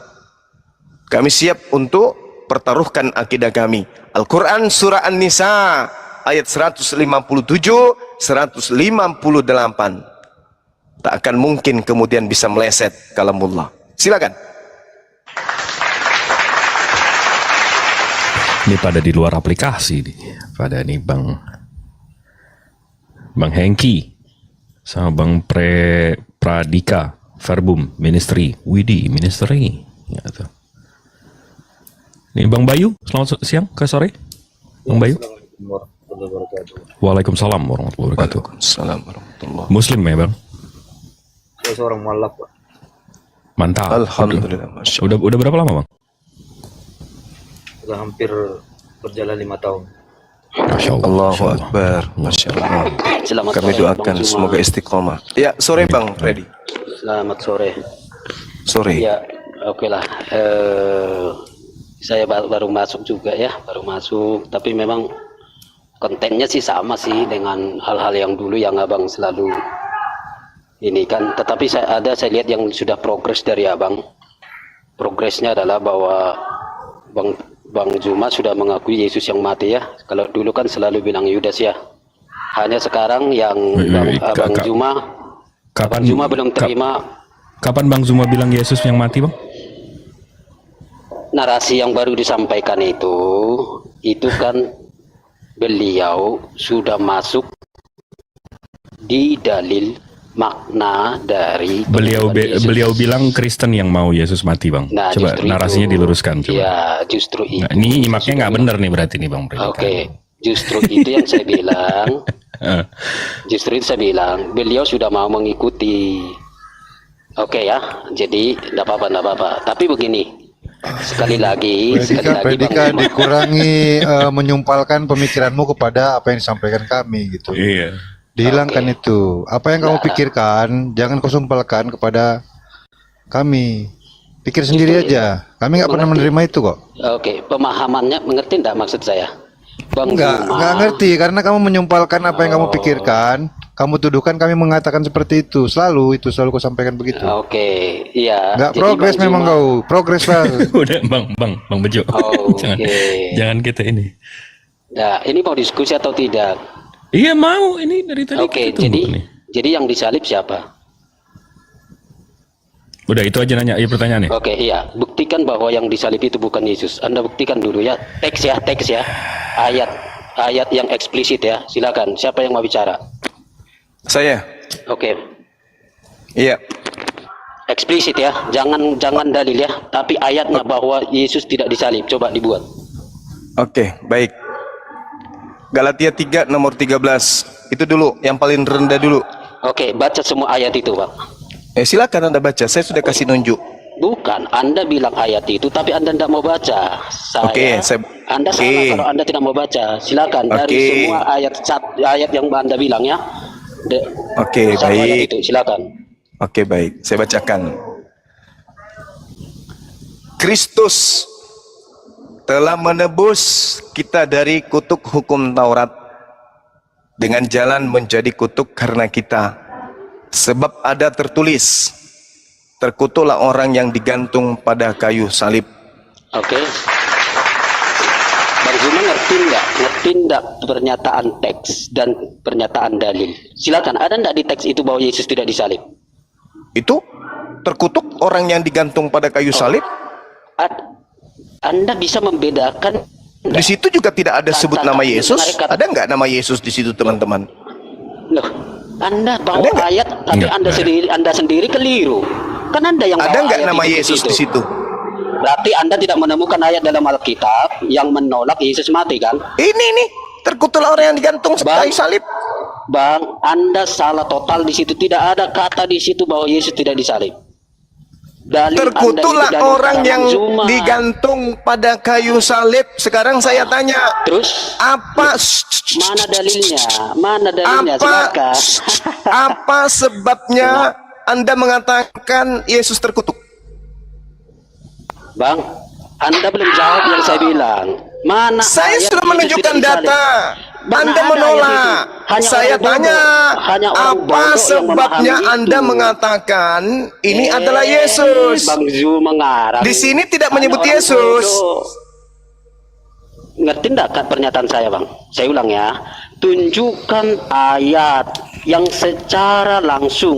Kami siap untuk pertaruhkan akidah kami. Al-Quran surah An-Nisa ayat 157, 158. Tak akan mungkin kemudian bisa meleset kalamullah. Silakan. Ini pada di luar aplikasi nih. Pada nih Bang Hengki sama Bang Pradika Verbum Ministry, Widi Ministry gitu. Nih Bang Bayu, selamat siang ke sore Bang Bayu. Waalaikumsalam warahmatullahi wabarakatuh. Waalaikumsalam warahmatullahi. Muslim ya Bang? Saya seorang mualaf, Pak. Mantap. Alhamdulillah. Udah berapa lama Bang? Sudah hampir berjalan 5 tahun. Masya Allah. Allahu Akbar. Masya Allah. Selamat Kami sore, doakan Bang semoga Zuma. istiqomah. Ya, sore Bang Freddy. Selamat sore. Sore. Ya, oke lah. Saya baru masuk juga ya, baru masuk. Tapi memang kontennya sih sama sih dengan hal-hal yang dulu yang abang selalu ini kan. Tetapi saya lihat yang sudah progres dari abang. Progresnya adalah bahwa Bang Zuma sudah mengakui Yesus yang mati ya. Kalau dulu kan selalu bilang Yudas ya. Hanya sekarang yang Bang Zuma belum terima. Kapan Bang Zuma bilang Yesus yang mati Bang? narasi yang baru disampaikan itu kan beliau sudah masuk di dalil makna dari Beliau bilang Kristen yang mau Yesus mati, Bang. Nah, Coba justru narasinya itu. diluruskan coba. Ya, justru itu. Nah, ini nyimaknya nggak benar nih berarti nih, Bang. Oke, justru itu yang saya bilang. Justru itu saya bilang, beliau sudah mau mengikuti. Oke ya, jadi enggak apa-apa. Tapi begini, sekali lagi Predika Bang, dikurangi menyumpalkan pemikiranmu kepada apa yang disampaikan kami gitu. Iya. Dihilangkan itu. Apa yang kamu Nah. pikirkan, jangan kau sumpalkan kepada kami. Pikir sendiri Justru aja. Kami nggak pernah mengerti. menerima itu kok. Oke, pemahamannya mengerti enggak maksud saya? Bang Nggak Zuma, ngerti karena kamu menyumpalkan apa yang kamu pikirkan. Kamu tuduhkan kami mengatakan seperti itu. Selalu kau sampaikan begitu. Oke, iya. Nggak Jadi progres Bang memang Zuma- kau. Progres lah. Udah, Bang Bejo. Oke. jangan kita ini. Nah, ini mau diskusi atau tidak? Iya mau, ini dari tadi Oke, kita tunggu nih. jadi yang disalib siapa? Udah itu aja nanya, pertanyaannya. Oke, iya. Buktikan bahwa yang disalib itu bukan Yesus. Anda buktikan dulu ya. Teks ya. Ayat yang eksplisit ya. Silakan. Siapa yang mau bicara? Saya. Oke. Iya. Eksplisit ya. Jangan dalil ya. Tapi ayatnya bahwa Yesus tidak disalib. Coba dibuat. Oke, baik. Galatia 3 nomor 13. Itu dulu, yang paling rendah dulu. Oke, baca semua ayat itu, Pak. Silakan Anda baca. Saya sudah kasih nunjuk. Bukan, Anda bilang ayat itu, tapi Anda tidak mau baca. Anda salah kalau Anda tidak mau baca. Silakan dari semua ayat yang Anda bilang ya. Oke, Satu ayat baik. itu, silakan. Oke, baik. Saya bacakan. Kristus telah menebus kita dari kutuk hukum Taurat dengan jalan menjadi kutuk karena kita. Sebab ada tertulis, terkutuklah orang yang digantung pada kayu salib. Oke. Bang Zuma ngerti enggak pernyataan teks dan pernyataan dalil? Silakan, ada enggak di teks itu bahwa Yesus tidak disalib? Itu terkutuk orang yang digantung pada kayu salib. Anda bisa membedakan Di situ juga tidak ada sebut nama Yesus. Kata- Ada nggak nama Yesus di situ, teman-teman? Loh, Anda bawa Ada nggak? ayat tapi Nggak. Anda sendiri keliru. Kan Anda yang Ada bawa nggak ayat nama itu ke Yesus di situ? Berarti Anda tidak menemukan ayat dalam Alkitab yang menolak Yesus mati kan? Ini terkutuklah orang yang digantung Bang. kayu salib. Bang, Anda salah total di situ. Tidak ada kata di situ bahwa Yesus tidak disalib. Dalil Terkutuklah Anda itu dalil orang karangan yang Zuma. digantung pada kayu salib. Sekarang saya tanya, Terus apa mana dalilnya? Mana dalilnya? Silakan. apa sebabnya Anda mengatakan Yesus terkutuk? Bang, Anda belum jawab yang saya bilang. Mana Saya ayat sudah Yesus menunjukkan tidak disalib? data. Mana Anda ada ayat menolak. itu? Hanya Saya orang bodoh. tanya, Hanya orang apa bodoh yang sebabnya memahami Anda itu. mengatakan ini adalah Yesus? Bang Zul mengarang. Di sini tidak Hanya menyebut orang Yesus. bodoh. Ngerti enggak kan pernyataan saya, Bang? Saya ulang ya. Tunjukkan ayat yang secara langsung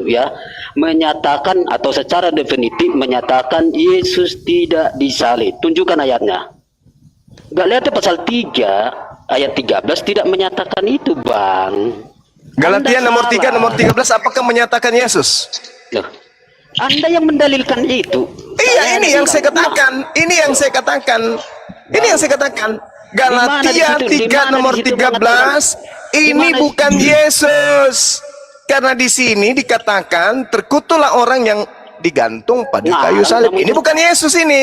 ya menyatakan atau secara definitif menyatakan Yesus tidak disalib. Tunjukkan ayatnya. Gak lihat pasal 3 ayat 13 tidak menyatakan itu, Bang. Galatia Anda nomor 3 salah. nomor 13 apakah menyatakan Yesus? Loh, Anda yang mendalilkan itu. Iya, ini yang saya bilang, katakan. Ini yang saya katakan. Ini yang saya katakan. Di mana di Galatia situ? Di 3 mana nomor di situ 13 Di ini mana di- bukan Yesus. Karena di sini dikatakan terkutuklah orang yang digantung pada Nah, kayu salib. kamu Ini itu- bukan Yesus ini.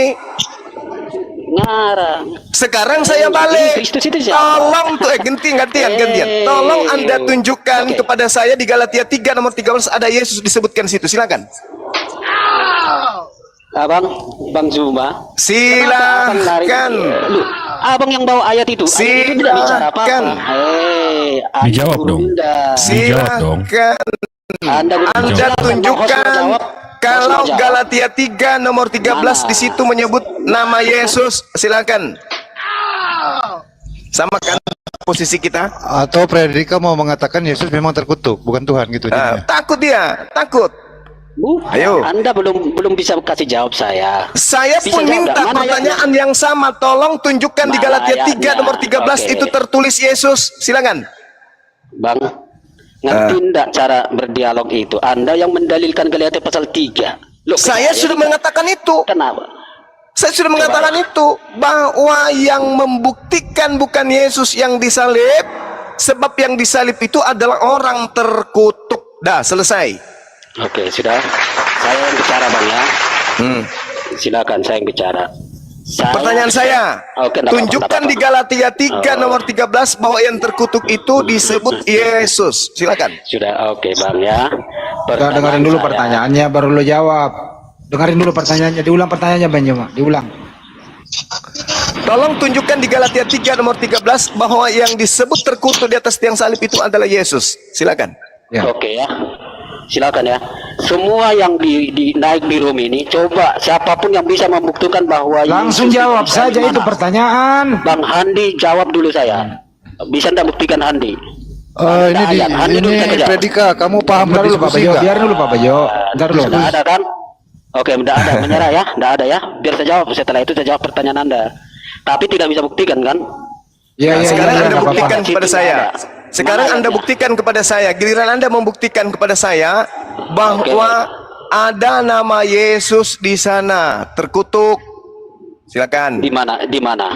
Ngarang. Sekarang saya balik. Kristus itu siapa? Tolong tuh gantian. Tolong Anda tunjukkan Oke. kepada saya di Galatia 3 nomor 13 ada Yesus disebutkan situ. Silakan. Bang Zuma. Kenapa abang lari? Silakan. Loh, abang yang bawa ayat itu. Ayat itu tidak bicara apa-apa. Silakan. Anda Dijawab dong. berunda. Dijawab dong. Silakan. Anda berunda. Anda Silakan, tunjukkan Bang, jawab. kalau Jawab. Galatia 3 nomor 13 Mana? di situ menyebut nama Yesus. Silakan. Sama kan posisi kita? Atau Predika mau mengatakan Yesus memang terkutuk, bukan Tuhan gitu Nah, jadinya. takut dia, takut. Ayo. Anda belum bisa kasih jawab saya. Saya Bisa pun jawab minta nggak? Mana pertanyaan yang sama. Tolong tunjukkan di Mana Galatia 3 ayatnya? nomor 13 Oke. itu tertulis Yesus. Silakan. Bang, ngerti enggak cara berdialog itu? Anda yang mendalilkan Galatia pasal 3. Loh, Saya sudah mengatakan itu. Kenapa? Saya sudah mengatakan itu bahwa yang membuktikan bukan Yesus yang disalib, sebab yang disalib itu adalah orang terkutuk. Dah, selesai. Oke, sudah. Saya yang bicara, Bang ya. Silakan saya yang bicara. Pertanyaan saya, Oke, enggak tunjukkan apa-apa, di Galatia 3 nomor 13 bahwa yang terkutuk itu disebut Yesus. Silakan. Sudah, oke Bang ya. Udah, dengerin dulu saya- pertanyaannya baru lo jawab. Dengerin dulu pertanyaannya, diulang pertanyaannya Bang Juma, diulang. Tolong tunjukkan di Galatia 3 nomor 13 bahwa yang disebut terkutuk di atas tiang salib itu adalah Yesus. Silakan. Ya. Oke ya. Silakan ya. Semua yang naik di room ini, coba siapapun yang bisa membuktikan bahwa Langsung Yesus jawab itu saja dari itu mana? pertanyaan. Bang Handi jawab dulu saya. Bisa Anda buktikan Handi? Ini di Ayat. Handi dulu ini saja. predika. Kamu paham Bentar dulu Pak berdiskusi Bejo, nggak? biar dulu Pak Bejo. Bentar dulu. Sudah ada kan? Oke, tidak ada. Menyerah ya? Tidak ada ya? Biar saya jawab. Setelah itu saya jawab pertanyaan Anda. Tapi tidak bisa buktikan kan? Ya, ya, Sekarang ya, Anda nggak buktikan apa-apa. kepada saya. Sekarang Mana Anda ayatnya? buktikan kepada saya. Giliran Anda membuktikan kepada saya bahwa ada nama Yesus di sana terkutuk. Silakan. Di mana? Di mana?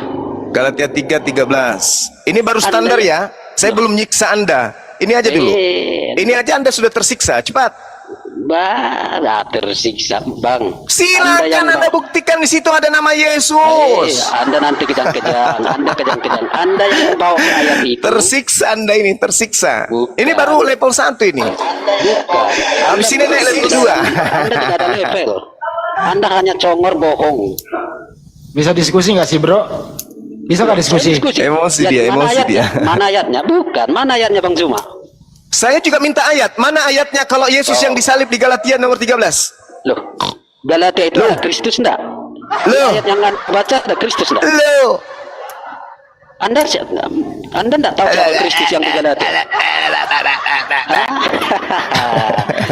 Galatia 3:13. Ini baru standar ya. Saya belum nyiksa Anda. Ini aja dulu. Ini aja Anda sudah tersiksa. Cepat. Tersiksa Bang. Silakan Anda buktikan di situ ada nama Yesus. Anda nanti kejang-kejang. Anda kejang-kejang. Anda yang membawa ke ayat itu. Tersiksa Anda ini, tersiksa. Bukan. Ini baru level 1 ini. Bukan. Habis ini naik level 2. Anda tidak ada level. Anda hanya congor bohong. Bisa diskusi nggak sih Bro? Bisa nggak diskusi? Emosi Jadi, dia, mana emosi ayatnya? dia. Mana ayatnya? Bukan. Mana ayatnya Bang Zuma? Saya juga minta ayat. Mana ayatnya kalau Yesus yang disalib di Galatia nomor 13? Loh, Galatia itu ada Kristus enggak? Loh. Ayat yang Anda baca ada Kristus enggak? Loh. Anda enggak tahu siapa Kristus yang di Galatia?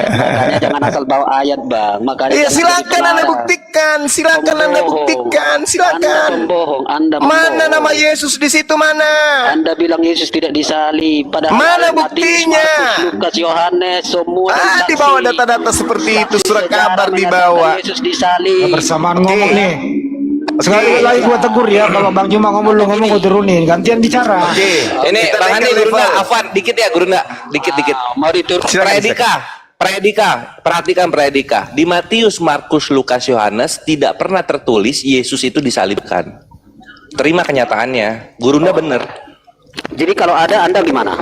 Makanya jangan asal bawa ayat Bang. Makanya Iya, jangan silakan jadi Anda pemarah. buktikan. Silakan Anda Pembohong. buktikan. Anda Silakan. pembohong. Anda pembohong. Mana nama Yesus di situ mana? Anda bilang Yesus tidak disalib. Padahal Mana Matius, buktinya? Markus, Lukas, Yohanes, semua Ah, di bawah data-data seperti itu, surat kabar di bawah. Yesus disalib. Bersamaan ngomong nih. Sekali lagi gua tegur ya, kalau Bang Juma ngomong lu ngomong gua turunin, gantian bicara. Ini Bang Handi, Gurunda, Afan, dikit ya Gurunda, dikit. Mari turun. Predika, perhatikan predika. Di Matius, Markus, Lukas, Yohanes tidak pernah tertulis Yesus itu disalibkan. Terima kenyataannya, Gurunda bener. Jadi kalau ada Anda gimana?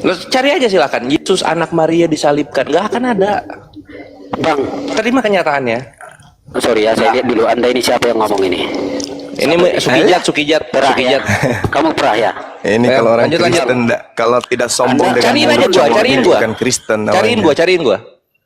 Lo cari aja silakan. Yesus anak Maria disalibkan, nggak akan ada. Bang, Terima kenyataannya. sorry ya, saya lihat dulu Anda ini siapa yang ngomong ini. Ini Sukijat. Perah ya? Kamu perah ya? Ini kalau orang Kristen kalau tidak sombong dengan Cariin aja mulut, gua, dia cariin gua. bukan Kristen Cariin namanya. gua.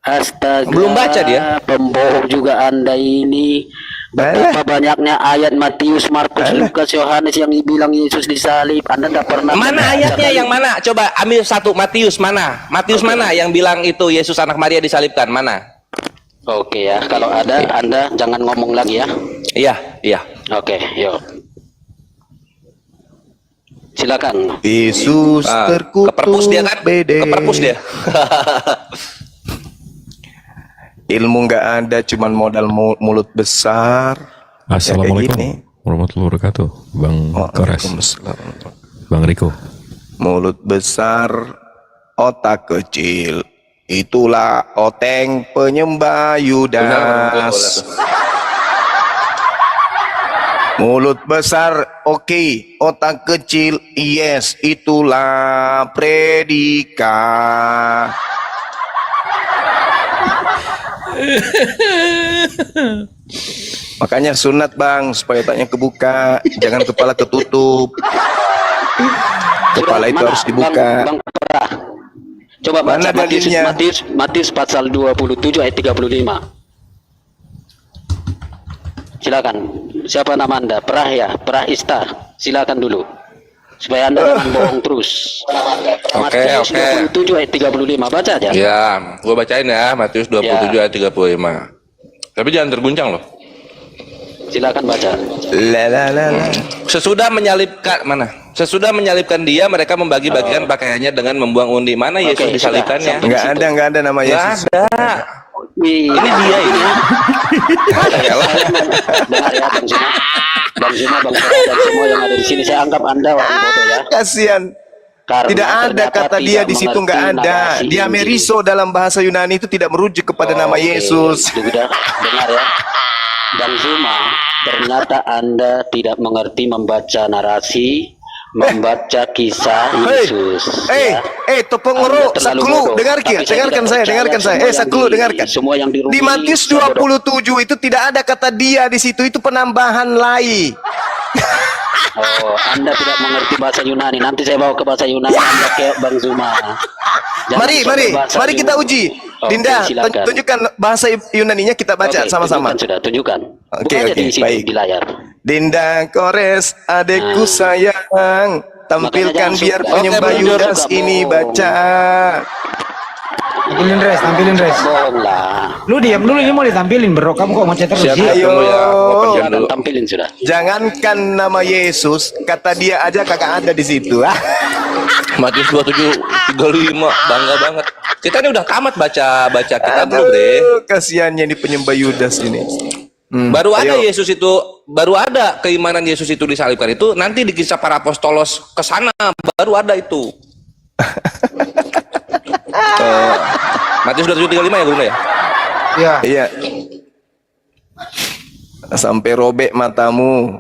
Astaga. Belum baca dia. Pembohong juga Anda ini. Betapa banyaknya ayat Matius, Markus, Lukas, Yohanes yang bilang Yesus disalib. Anda tidak pernah. Mana ayatnya yang mana? Coba ambil satu Matius mana? Matius mana yang bilang itu Yesus anak Maria disalibkan? Mana? Oke ya, kalau ada Anda jangan ngomong lagi ya. Iya. Oke, yuk. Silakan. Yesus terkutuk. Keperpus dia kan? Keperpus dia. Ilmu nggak ada, cuman modal mulut besar. Assalamualaikum Ya, kayak gini. warahmatullahi wabarakatuh, Bang Kores, Bang Riko. Mulut besar, otak kecil. Itulah Oteng penyembah Yudas. Mulut besar, oke. Otak kecil, yes. Itulah Predika. Makanya sunat Bang, supaya otaknya kebuka, jangan kepala ketutup. Kepala itu Mana, harus dibuka. Bang Perah. Coba baca Mana dalilnya? Matius pasal 27 ayat 35. Silakan. Siapa nama Anda? Perah ya? Perah Ista. Silakan dulu. supaya Anda jangan bohong terus. Matius Oke. 27 ayat 35, baca aja. Ya, gue bacain ya, Matius 27 ayat 35. Tapi jangan terguncang loh. Silakan baca. Sesudah menyalibkan dia, mereka membagi-bagikan pakaiannya dengan membuang undi. Mana Yesus Oke, disalibkannya? sudah. Enggak ada nama Yesus. Nggak ada. Ini dia ini. Dengar ya Bang Zuma. Bang Zuma, Bang Zuma, dan semua yang ada di sini, saya anggap Anda orang bodoh ya. Kasihan. Karena Tidak ada ternyata kata dia tidak di situ, mengerti nggak ada. narasi Dia Injil. meriso dalam bahasa Yunani itu tidak merujuk kepada nama Oke, Yesus. sudah dengar ya. Bang Zuma, ternyata Anda tidak mengerti membaca narasi, membaca kisah Yesus. ya. Topong Anda ngero, terlalu saklu, bodoh. dengarkan Tapi saya tidak dengarkan saya. percaya Saklu, dengarkan. semua yang Di Matius 27 itu tidak ada kata dia di situ, itu penambahan lai. Oh, Anda tidak mengerti bahasa Yunani. Nanti saya bawa ke bahasa Yunani Anda kayak Bang Zuma. Jangan Mari bahasa kita Yunani. uji. Oke, Dinda, silakan. tunjukkan bahasa Yunaninya, kita baca Oke, sama-sama. tunjukkan sudah, tunjukkan. Oke, Bukan aja di sini, baik. di layar. Dinda Kores, adekku Nah. sayang, tampilkan Makanya biar jangan penyembah suka. Oke, Yudas suka ini bohong. baca. Tampilin res. Bohong lah. Lu diam dulu, ini mau ditampilin bro. Kamu kok ngechat terus Siap, sih? Ayo. tunggu ya. Gua penjam Silakan dulu. tampilin sudah. Jangankan nama Yesus, kata dia aja kagak ada di situ. Matius 27 35, bangga banget. Kita ini udah tamat baca kita bro, Bre. Kasihannya di penyembah Yudas ini. Baru ada ayo. Yesus itu, baru ada keimanan Yesus itu disalibkan itu nanti di kisah para apostolos ke sana baru ada itu. Matius 27:35 ya, Guru ya? Iya. Iya. Sampai robek matamu.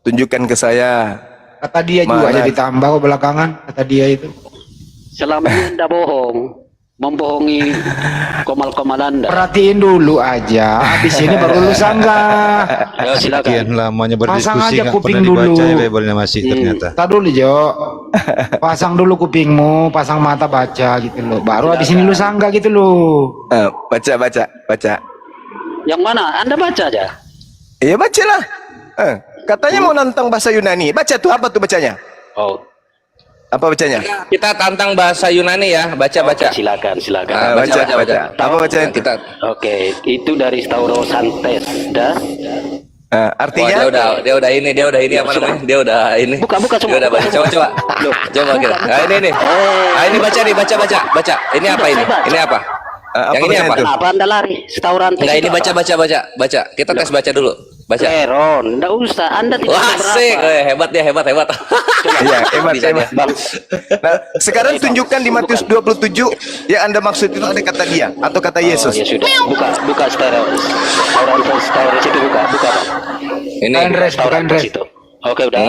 Tunjukkan ke saya. Kata dia juga Mana? jadi tambah kok belakangan. Kata dia itu. Selama ini Anda bohong, membohongi komal-komal Anda. Perhatiin dulu aja. Habis ini baru lu sanggah. Ya, silakan. Sekian lamanya Pasang berdiskusi aja nggak kuping pernah dibaca dulu. ya Bible-nya masih ternyata. Tak dulu Jo. Pasang dulu kupingmu, pasang mata baca gitu loh. Baru habis ini lu sanggah gitu loh. Baca. Yang mana? Anda baca aja. Iya bacalah. Katanya mau nantang bahasa Yunani. Baca tuh, apa tuh bacanya? Oh, Apa bacanya? Kita tantang bahasa Yunani ya, baca. oke, silakan. Baca. Apa bacanya itu? Kita Oke, itu dari Staurosantes. Dah. Artinya? Wah, dia udah ini apa namanya? Dia udah ini. Buka semua. Dia udah baca. Coba. Coba kita. Nah, ini. Ini baca nih, baca. Ini apa ini? Ini apa? Yang ini bacanya apa? itu? Kenapa Anda lari? Staurantes. Enggak, ini itu apa? baca. Kita tes baca dulu. Baca. Kleron, enggak usah. Anda tidak Wah, seberapa. asik. Hebat dia, hebat. Iya, hebat. Bisa dia. Bang, Nah, sekarang tunjukkan di Matius 27 yang Anda maksud itu ada kata dia atau kata Yesus. ya sudah. Buka Staurantes itu buka. Bang. Ini. Staurantes itu. Oke, udah.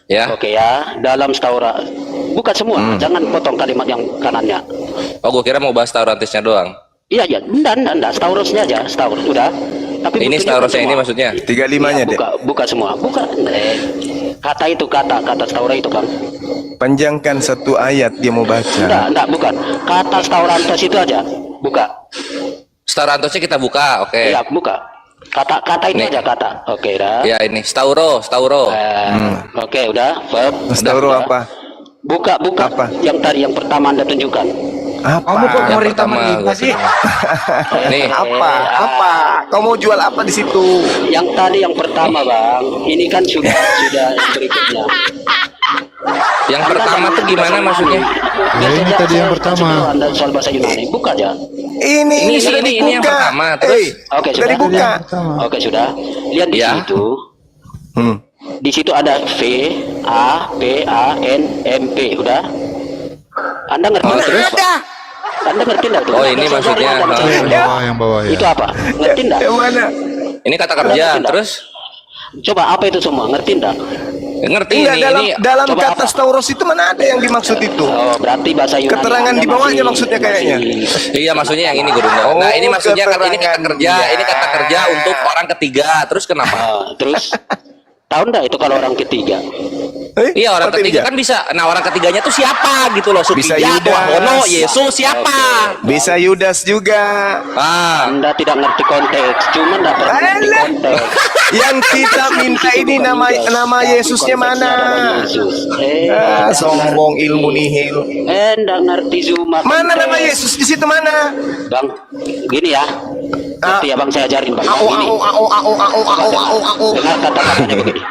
Ya. Oke ya, dalam Staura. Buka semua, jangan potong kalimat yang kanannya. Oh, gua kira mau bahas Taurantesnya doang. Iya, enggak, Staurosnya aja, Staurus udah. Tapi Ini tunjukkan Staurosnya semua. ini maksudnya. 35-nya deh. Buka semua. Kata Staura itu, Bang. Panjangkan satu ayat dia mau baca. Enggak, bukan. Kata Staurantes itu aja. Buka. Taurantesnya kita buka, oke. Iya, buka. Kata itu Nih. aja kata. Oke, dah. Ya ini Stauro. Oke, udah. Verb. Stauro Udah. apa? Buka. Apa? Yang tadi yang pertama Anda tunjukkan. Kamu kok Apa? mau Yang rita pertama, kita gua sih? Nih. Apa? Kau mau jual apa di situ? Yang tadi yang pertama, Bang. Ini kan sudah yang berikutnya. Yang pertama tuh gimana maksudnya? Ya, ini tadi yang pertama. Anda soal bahasa Yunani, buka aja. Ini sudah ini dibuka. yang pertama, terus? Oke, sudah sudah. dibuka. Oke, sudah. Lihat di Ya. situ. Di situ ada V A P A N M P, udah. Anda ngerti? Oh, terus? Anda ngerti enggak itu? Oh, ini maksudnya. Yang bawah ya. Itu apa? Ngerti enggak? Yang mana? Ini kata kerja, terus? Coba apa itu semua? Ngerti enggak? Ngerti Enggak, ini. dalam Coba kata apa? Stauros itu mana ada yang dimaksud itu? Oh, berarti bahasa Yunani. Keterangan Anda di bawahnya masih- maksudnya kayaknya. Iya, maksudnya yang ini Guru. Oh, Nah, ini maksudnya kan ini kata keterangan kerja, dia. ini kata kerja untuk orang ketiga. Terus kenapa? Terus tahu enggak itu kalau orang ketiga? Iya, orang ketiga kan bisa. Nah, orang ketiganya tuh siapa gitu loh? Bisa Supija, Yudas. Wahono, Yesus siapa? Bisa Yudas juga. Anda tidak ngerti konteks, cuma dapat ngerti konteks. Yang kita minta ini nama Yesusnya mana? Sombong ilmu nihil. Enggak ngerti Zuma. Mana nama Yesus di situ mana? Bang, gini ya. Nanti ya Bang saya ajarin Bang. Gini. Dengar kata-katanya begini.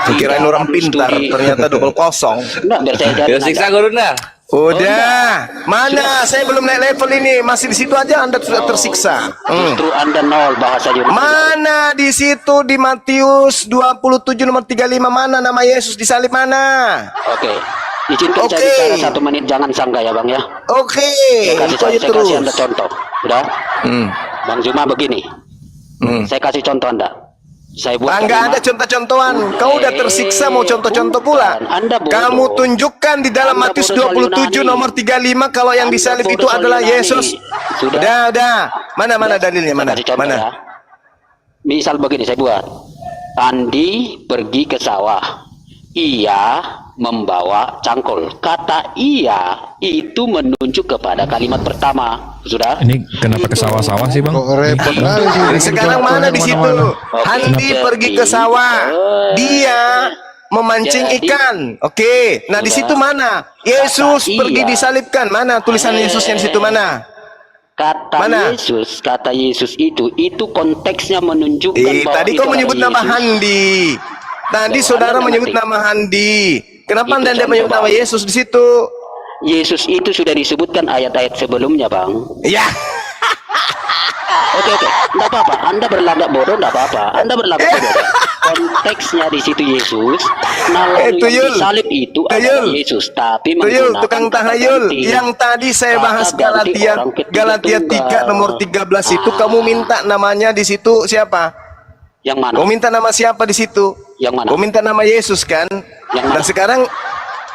Kirain orang pintar, ternyata double kosong. Enggak, biar saya ajarin. Ya siksa Gurunda. Udah, mana? Saya belum naik level ini, masih di situ aja Anda sudah tersiksa. Justru Anda nol bahasa Yunani. Mana di situ di Matius 27 nomor 35 mana nama Yesus disalib mana? Oke. Izinkan saya bicara 1 menit, jangan sanggah ya Bang ya. Oke, Saya itu aja kasih terus. Anda contoh. Udah? Bang Zuma begini. Saya kasih contoh Anda. Saya buat Enggak ada contoh-contohan. Kau udah tersiksa mau contoh-contoh pula. Kamu tunjukkan di dalam Matius 27 nomor 35 kalau yang disalib itu adalah Yesus. Udah. Mana dalilnya? Mana? Ya. Misal begini saya buat. Andi pergi ke sawah. Ia membawa cangkul. Kata ia itu menunjuk kepada kalimat pertama. Sudah? Ini kenapa ke sawah-sawah sih, Bang? Kok repot kali sih. Sekarang mana di situ? Andi pergi ke sawah. Dia memancing ikan. Oke. Nah, di situ mana? Yesus pergi disalibkan. Mana tulisan Yesusnya di situ mana? Kata Yesus itu konteksnya menunjukkan bahwa tadi itu kau menyebut adalah nama Yesus. Handi. Tadi saudara menyebut nama Handi. Kenapa Anda tidak menyebut nama Yesus di situ? Yesus itu sudah disebutkan ayat-ayat sebelumnya, Bang. Ya. Oke, enggak apa-apa. Anda berlagak bodoh, enggak apa-apa. Anda berlagak bodoh. Konteksnya di situ Yesus. Nah, lalu yang disalib itu adalah Yesus, tapi Tuyul, tukang tahayul. Yang tadi saya bahas Galatia 3 nomor 13 itu kamu minta namanya di situ siapa? Yang mana? Kau minta nama siapa di situ? Yang mana? Kau minta nama Yesus kan? Nah, sekarang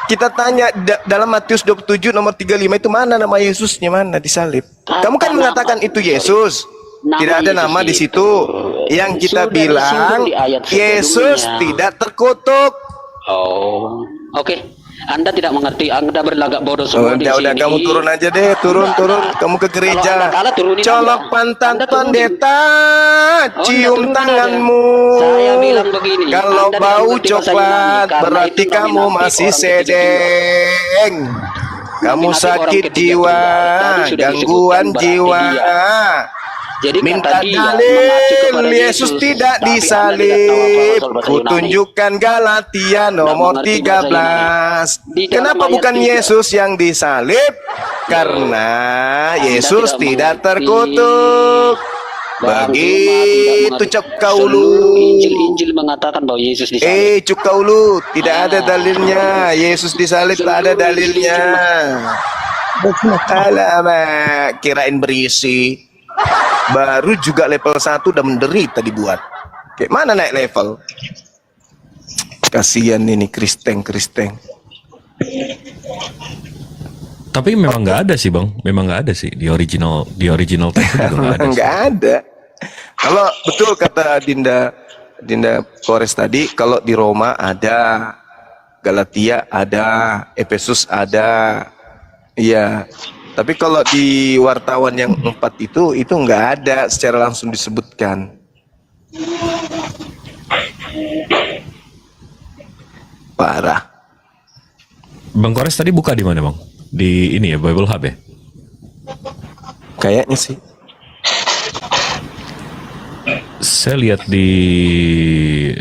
kita tanya dalam Matius 27 nomor 35 itu mana nama Yesusnya, mana disalib? Kamu kan mengatakan itu Yesus. Tidak ada nama di situ. Yang kita bilang Yesus tidak terkutuk. Oh, oke. Anda tidak mengerti, Anda berlagak bodoh semua di sini. Udah kamu turun aja deh, turun. Kamu ke gereja. Colok pantat pendeta, cium tanganmu. Saya bilang begini. Kalau bau coklat berarti kamu masih sedeng. Kamu sakit jiwa, gangguan jiwa. Jadi minta dalil Yesus tidak disalib. Kutunjukkan Galatia nomor 13. Kenapa bukan Yesus yang disalib? Karena Yesus tidak terkutuk. Begitu cuk kaulu. Injil mengatakan bahwa Yesus disalib. Cuk kaulu, tidak ada dalilnya. Yesus disalib tak ada dalilnya. Alamak, kirain berisi. Baru juga level 1 udah menderita dibuat. Kayak mana naik level? Kasihan ini Kristeng. Tapi memang nggak ada sih, Bang. Memang nggak ada sih di original text juga nggak ada. Nggak ada. Kalau betul kata Dinda Kores tadi, kalau di Roma ada, Galatia ada, Efesus ada, iya. Tapi kalau di wartawan yang 4 itu nggak ada secara langsung disebutkan. Parah. Bang Kores tadi buka di mana, Bang? Di ini ya, Bible Hub ya? Kayaknya sih. Saya lihat di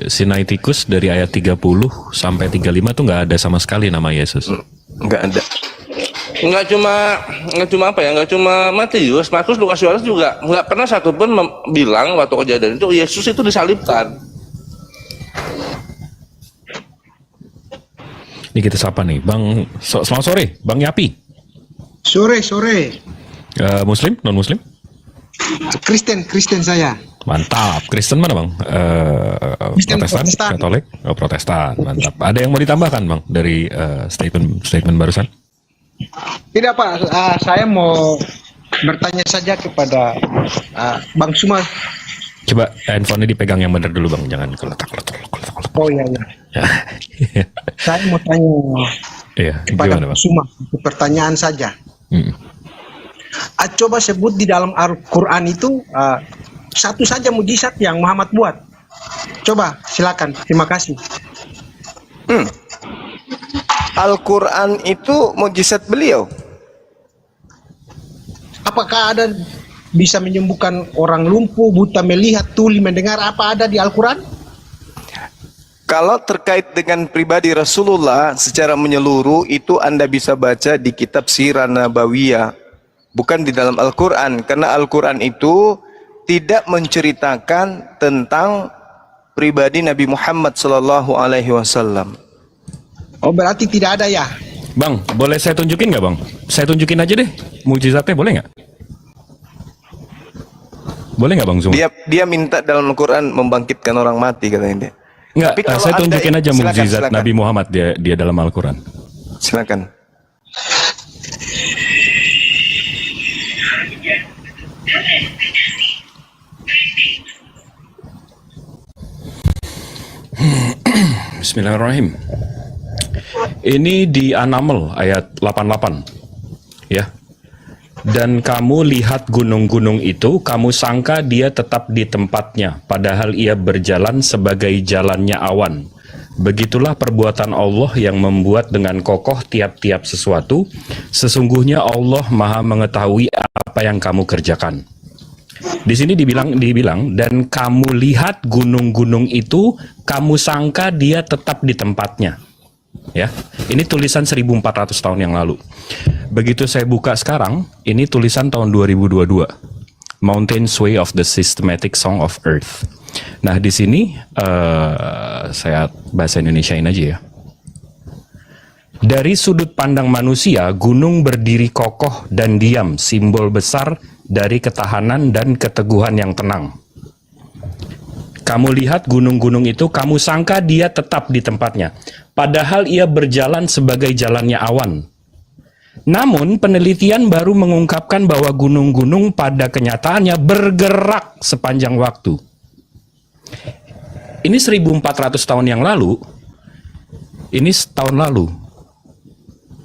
Sinaiticus dari ayat 30 sampai 35 tuh nggak ada sama sekali nama Yesus. Nggak ada. Nggak cuma Matius, Markus, Lukas, Yohanes juga nggak pernah satupun bilang waktu kejadian itu Yesus itu disalibkan. Ini kita sapa nih, Bang. Selamat sore, Bang Yapi. Sore. Muslim, non Muslim? Kristen saya. Mantap. Kristen mana, Bang? Protestan, Katolik, Protestan. Mantap. Ada yang mau ditambahkan, Bang, dari statement barusan? Tidak Pak, saya mau bertanya saja kepada Bang Suma. Coba handphone-nya dipegang yang benar dulu, Bang. Jangan keletak. Oh iya, iya. Saya mau tanya Iya, kepada gimana, Bang? Suma, pertanyaan saja. Coba sebut di dalam Al-Quran itu satu saja mujizat yang Muhammad buat. Coba, silakan. Terima kasih. Al-Quran itu mujizat beliau. Apakah ada bisa menyembuhkan orang lumpuh, buta melihat, tuli mendengar? Apa ada di Al-Quran? Kalau terkait dengan pribadi Rasulullah secara menyeluruh itu Anda bisa baca di kitab Sirah Nabawiyah, bukan di dalam Al-Quran, karena Al-Quran itu tidak menceritakan tentang pribadi Nabi Muhammad sallallahu alaihi wasallam. Oh, berarti tidak ada ya? Bang, boleh saya tunjukin nggak, Bang? Saya tunjukin aja deh mukjizatnya, boleh nggak? Boleh nggak, Bang Zuma? Dia minta dalam Al-Quran membangkitkan orang mati, katanya dia. Nggak, Tapi kalau saya Anda- tunjukin aja silakan, mukjizat silakan. Nabi Muhammad dia dalam Al-Quran. Silakan. Bismillahirrahmanirrahim. Ini di An-Naml ayat 88. Ya. Dan kamu lihat gunung-gunung itu, kamu sangka dia tetap di tempatnya, padahal ia berjalan sebagai jalannya awan. Begitulah perbuatan Allah yang membuat dengan kokoh tiap-tiap sesuatu. Sesungguhnya Allah Maha mengetahui apa yang kamu kerjakan. Di sini dibilang dan kamu lihat gunung-gunung itu, kamu sangka dia tetap di tempatnya. Ya, ini tulisan 1400 tahun yang lalu. Begitu saya buka sekarang, ini tulisan tahun 2022. Mountains Way of the Systematic Song of Earth. Nah, di sini saya bahasa Indonesiain aja ya. Dari sudut pandang manusia, gunung berdiri kokoh dan diam, simbol besar dari ketahanan dan keteguhan yang tenang. Kamu lihat gunung-gunung itu, kamu sangka dia tetap di tempatnya, padahal ia berjalan sebagai jalannya awan. Namun, penelitian baru mengungkapkan bahwa gunung-gunung pada kenyataannya bergerak sepanjang waktu. Ini 1400 tahun yang lalu, ini setahun lalu.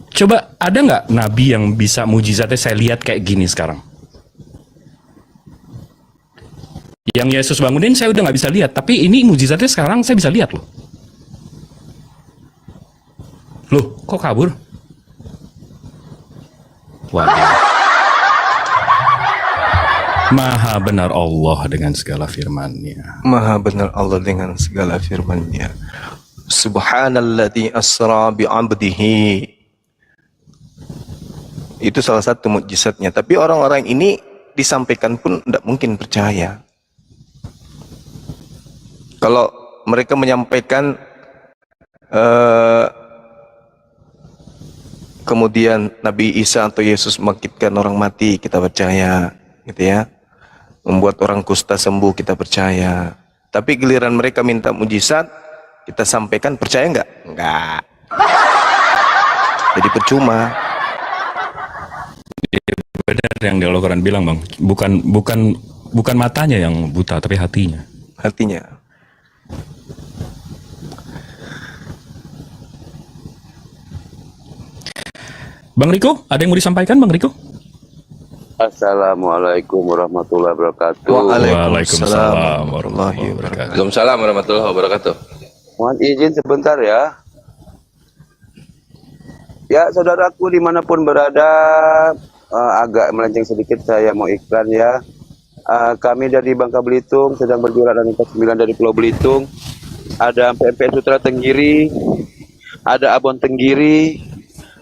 Coba ada nggak nabi yang bisa mujizatnya saya lihat kayak gini sekarang? Yang Yesus bangunin saya udah nggak bisa lihat, tapi ini mujizatnya sekarang saya bisa lihat loh. Loh, kok kabur? Waduh. Maha benar Allah dengan segala firman-Nya. Maha benar Allah dengan segala firman-Nya. Subhanalladzi asra bi'abdihi. Itu salah satu mukjizatnya. Tapi orang-orang ini disampaikan pun tidak mungkin percaya. Kalau mereka menyampaikan kemudian Nabi Isa atau Yesus membangkitkan orang mati, kita percaya, gitu ya. Membuat orang kusta sembuh, kita percaya. Tapi giliran mereka minta mujizat, kita sampaikan, percaya nggak? Nggak. Jadi percuma. Benar yang di Al-Quran bilang, Bang, bukan matanya yang buta, tapi hatinya. Hatinya. Bang Riko, ada yang mau disampaikan, Bang Riko? Assalamualaikum warahmatullahi wabarakatuh. Waalaikumsalam warahmatullahi wabarakatuh. Waalaikumsalam warahmatullahi wabarakatuh. Mohon izin sebentar ya. Ya, saudaraku dimanapun berada, agak melenceng sedikit saya mau iklan ya. Kami dari Bangka Belitung sedang berjualan dan ke-9 dari Pulau Belitung. Ada PMP Sutra Tenggiri, ada Abon Tenggiri,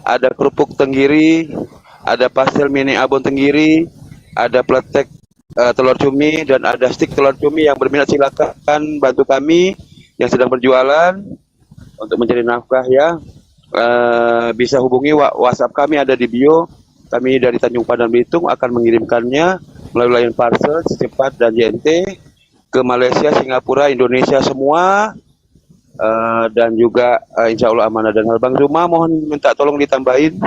ada kerupuk Tenggiri, ada pastel mini Abon Tenggiri, ada pletek telur cumi, dan ada stik telur cumi. Yang berminat silakan bantu kami yang sedang berjualan untuk mencari nafkah ya. Bisa hubungi WhatsApp kami ada di bio. Kami dari Tanjung Padang Belitung akan mengirimkannya melalui line parcel secepat dan JNT ke Malaysia, Singapura, Indonesia semua, dan juga insya Allah amanah dan hal. Bang Zuma mohon minta tolong ditambahin.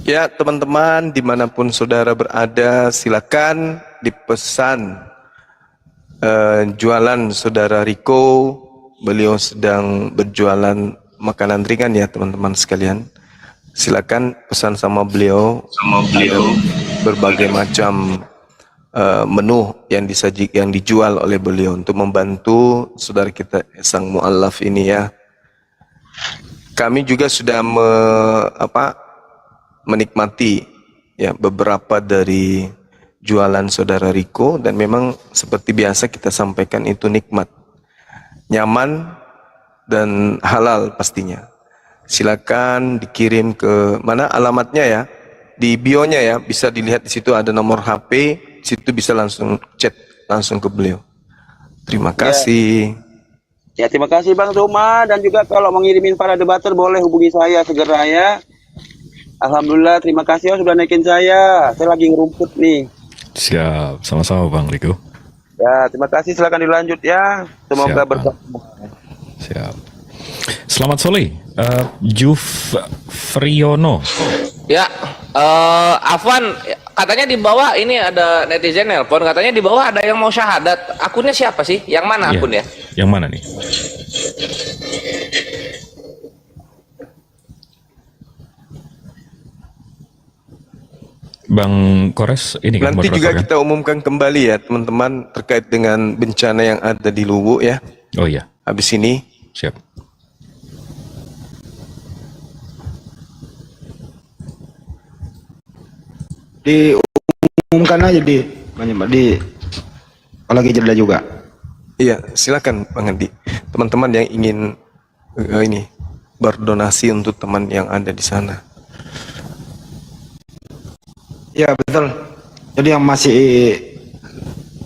Ya teman-teman dimanapun saudara berada, silakan dipesan jualan saudara Riko beliau sedang berjualan makanan ringan ya teman-teman sekalian. Silakan pesan sama beliau. Ada berbagai macam menu yang dijual oleh beliau untuk membantu saudara kita sang mu'allaf ini ya. Kami juga sudah menikmati ya beberapa dari jualan saudara Riko, dan memang seperti biasa kita sampaikan itu nikmat, nyaman dan halal pastinya. Silakan dikirim ke mana alamatnya ya, di bio-nya ya, bisa dilihat di situ ada nomor HP, di situ bisa langsung chat langsung ke beliau. Terima kasih. Ya, terima kasih Bang Roma, dan juga kalau mengirimin para debater boleh hubungi saya segera ya. Alhamdulillah, terima kasih sudah naikin saya. Saya lagi ngerumput nih. Siap, sama-sama Bang Riko. Ya, terima kasih. Silakan dilanjut ya. Semoga Siap, berkah. Siap. Selamat sore, Jufriono. Ya, Afwan, katanya di bawah ini ada netizen nelpon, katanya di bawah ada yang mau syahadat. Akunnya siapa sih? Yang mana Iya. akunnya? Yang mana nih? Bang Kores, ini kan Nanti moderator juga kan? kita umumkan kembali ya teman-teman terkait dengan bencana yang ada di Luwu ya. Oh iya. Habis ini. Siap. Diumumkan aja di kalau lagi jeda juga. Iya, silakan Bang Andi. Teman-teman yang ingin ini berdonasi untuk teman yang ada di sana. Ya betul. Jadi yang masih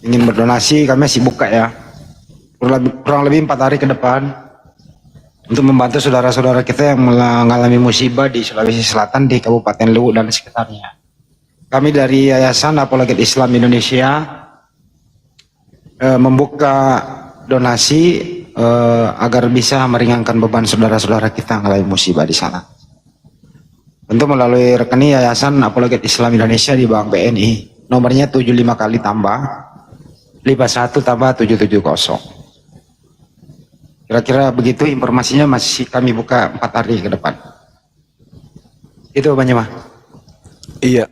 ingin berdonasi kami masih buka ya. Kurang lebih 4 hari ke depan untuk membantu saudara-saudara kita yang mengalami musibah di Sulawesi Selatan, di Kabupaten Luwu dan sekitarnya. Kami dari Yayasan Apologet Islam Indonesia membuka donasi agar bisa meringankan beban saudara-saudara kita yang mengalami musibah di sana. Tentu melalui rekening Yayasan Apologet Islam Indonesia di Bank BNI, nomornya 75 kali tambah 51 tambah 770. Kira-kira begitu informasinya, masih kami buka 4 hari ke depan. Itu Bang Yema. Iya.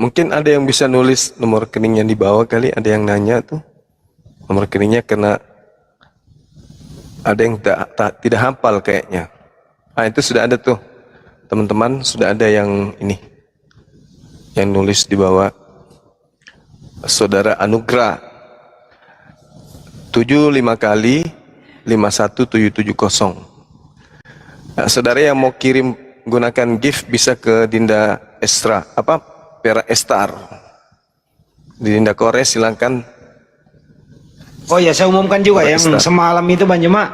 Mungkin ada yang bisa nulis nomor rekeningnya di bawah kali, ada yang nanya tuh. Nomor rekeningnya karena ada yang tidak hafal kayaknya. Ah, itu sudah ada tuh. Teman-teman, sudah ada yang ini. Yang nulis di bawah. Saudara Anugrah 75 kali 51770. Nah, saudara yang mau kirim gunakan gift bisa ke Dinda Estra Pera Estar di Dinda Kores, silakan. Oh ya, saya umumkan juga yang semalam itu Bang Yema.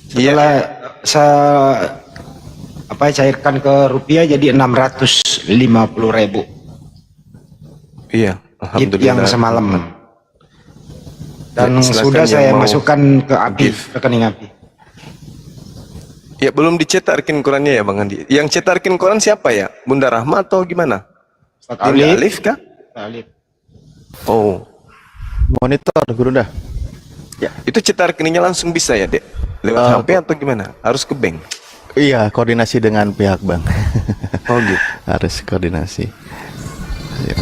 Setelah saya cairkan ke rupiah jadi 650.000. Iya, alhamdulillah. Yang semalam. Dan Ya, sudah saya mau masukkan ke API, rekening API. Ya, belum dicetak rekening Qurannya ya Bang Andi. Yang cetak rekening Quran siapa ya? Bunda Rahma atau gimana? Dinda Alif kah? Alif. Oh. Monitor Gurunda. Ya, itu cetak rekeningnya langsung bisa ya, Dek? Lewat HP atau gimana? Harus ke bank? Iya, koordinasi dengan pihak bank. Oh gitu. Harus koordinasi. Ya.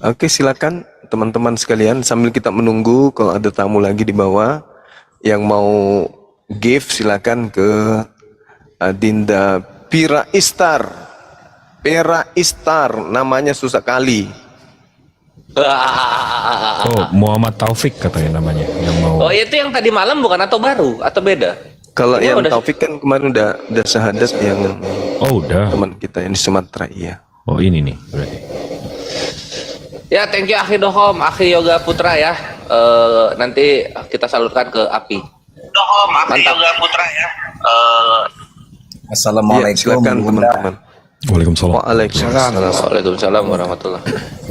Oke, silakan teman-teman sekalian, sambil kita menunggu kalau ada tamu lagi di bawah yang mau give, silakan ke Dinda Pera Istar, namanya susah kali. Oh, Muhammad Taufik katanya namanya yang mau. Oh, itu yang tadi malam bukan atau baru atau beda? Kalau Ini yang udah- Taufik kan kemarin udah syahadat yang udah teman kita yang di Sumatera, iya. Oh, ini nih berarti. Ya, thank you Akhi Dohom, Akhi Yoga Putra ya. Nanti kita salurkan ke API. Dohom, Akhi Yoga Putra ya. Assalamualaikum. Silakan teman-teman. Waalaikumsalam. Waalaikumsalam warahmatullahi.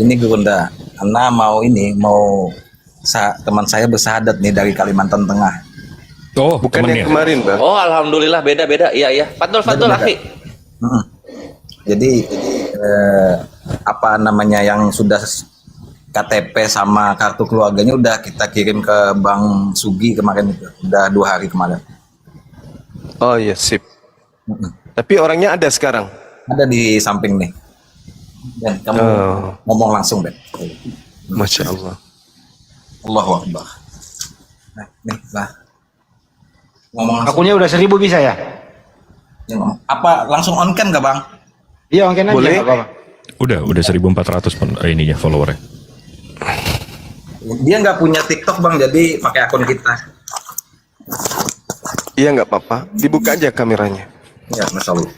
Ini Gunda, Anda mau teman saya bersahadat nih dari Kalimantan Tengah. Oh, bukan yang kemarin, Bang. Oh, alhamdulillah beda-beda. Iya. Fadul Beda-beda. Akhi. Jadi apa namanya yang sudah KTP sama kartu keluarganya udah kita kirim ke Bang Sugi kemarin itu. Udah 2 hari kemarin. Oh iya, sip. Tapi orangnya ada sekarang. Ada di samping nih. Dan kamu ngomong langsung, Ben. Masya Allah. Allahu Akbar. Nah, nih, lah. Ngomong langsung. Akunnya udah 1000 bisa ya? Ya, apa langsung on cam gak, Bang? Iya, on cam aja. Boleh. nggak apa-apa. Udah 1.400 ininya followernya. Dia nggak punya TikTok, Bang, jadi pakai akun kita. Iya nggak apa-apa. Dibuka aja kameranya. Ya, Masya Allah.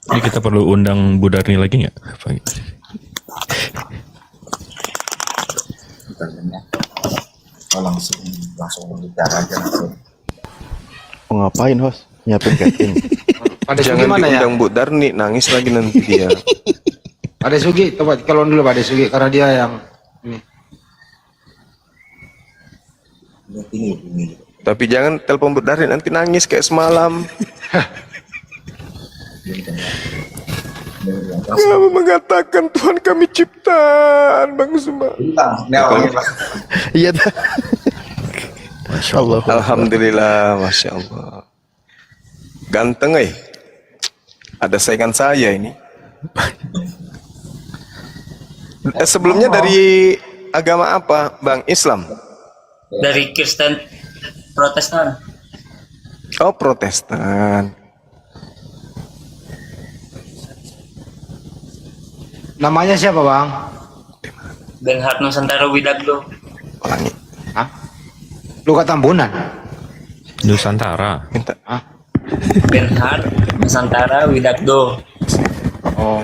Ini kita perlu undang Bu Darni lagi nggak? Oh, langsung bicara aja. Mau ngapain, host? Nyiapin catering. Pada Sugi Jangan mana ya? diundang Bu Darni, nangis lagi nanti dia. Pada Sugi, coba kalau dulu Pada Sugi karena dia yang ini. Tapi jangan telepon Bu Darni, nanti nangis kayak semalam. Kamu mengatakan Tuhan kami ciptaan, Bang Suma. Iya dah. Masya Allah. Alhamdulillah, Masya Allah. Ganteng Ada saingan saya ini. Sebelumnya dari agama apa, Bang? Islam? Dari Kristen Protestan. Oh, Protestan. Namanya siapa, Bang? Benhard Nusantara Widagdo. Ulangi. Hah? Luka Tambunan. Nusantara. Minta. Hah? Benhard Nusantara Widagdo. Oh.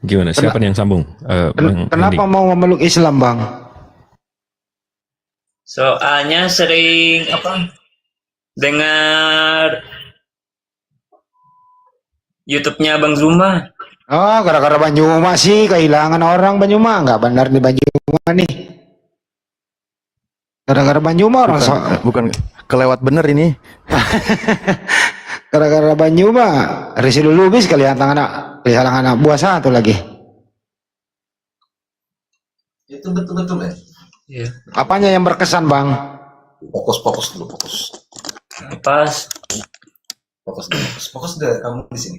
Gimana? Siapa yang sambung? Bang Kenapa Andi. mau memeluk Islam, Bang? Soalnya sering dengar YouTube-nya Bang Zuma. Oh, gara-gara Banyuma sih kehilangan orang Banyuma. Nggak benar nih Banyuma nih. Gara-gara Banyuma orang Bukan kelewat bener ini. gara-gara Banyuma Resi Lubis kehilangan anak buah satu lagi. Itu betul-betul ya. Iya. Apanya yang berkesan, Bang? Fokus dulu, fokus. Pas Fokus deh kamu di sini.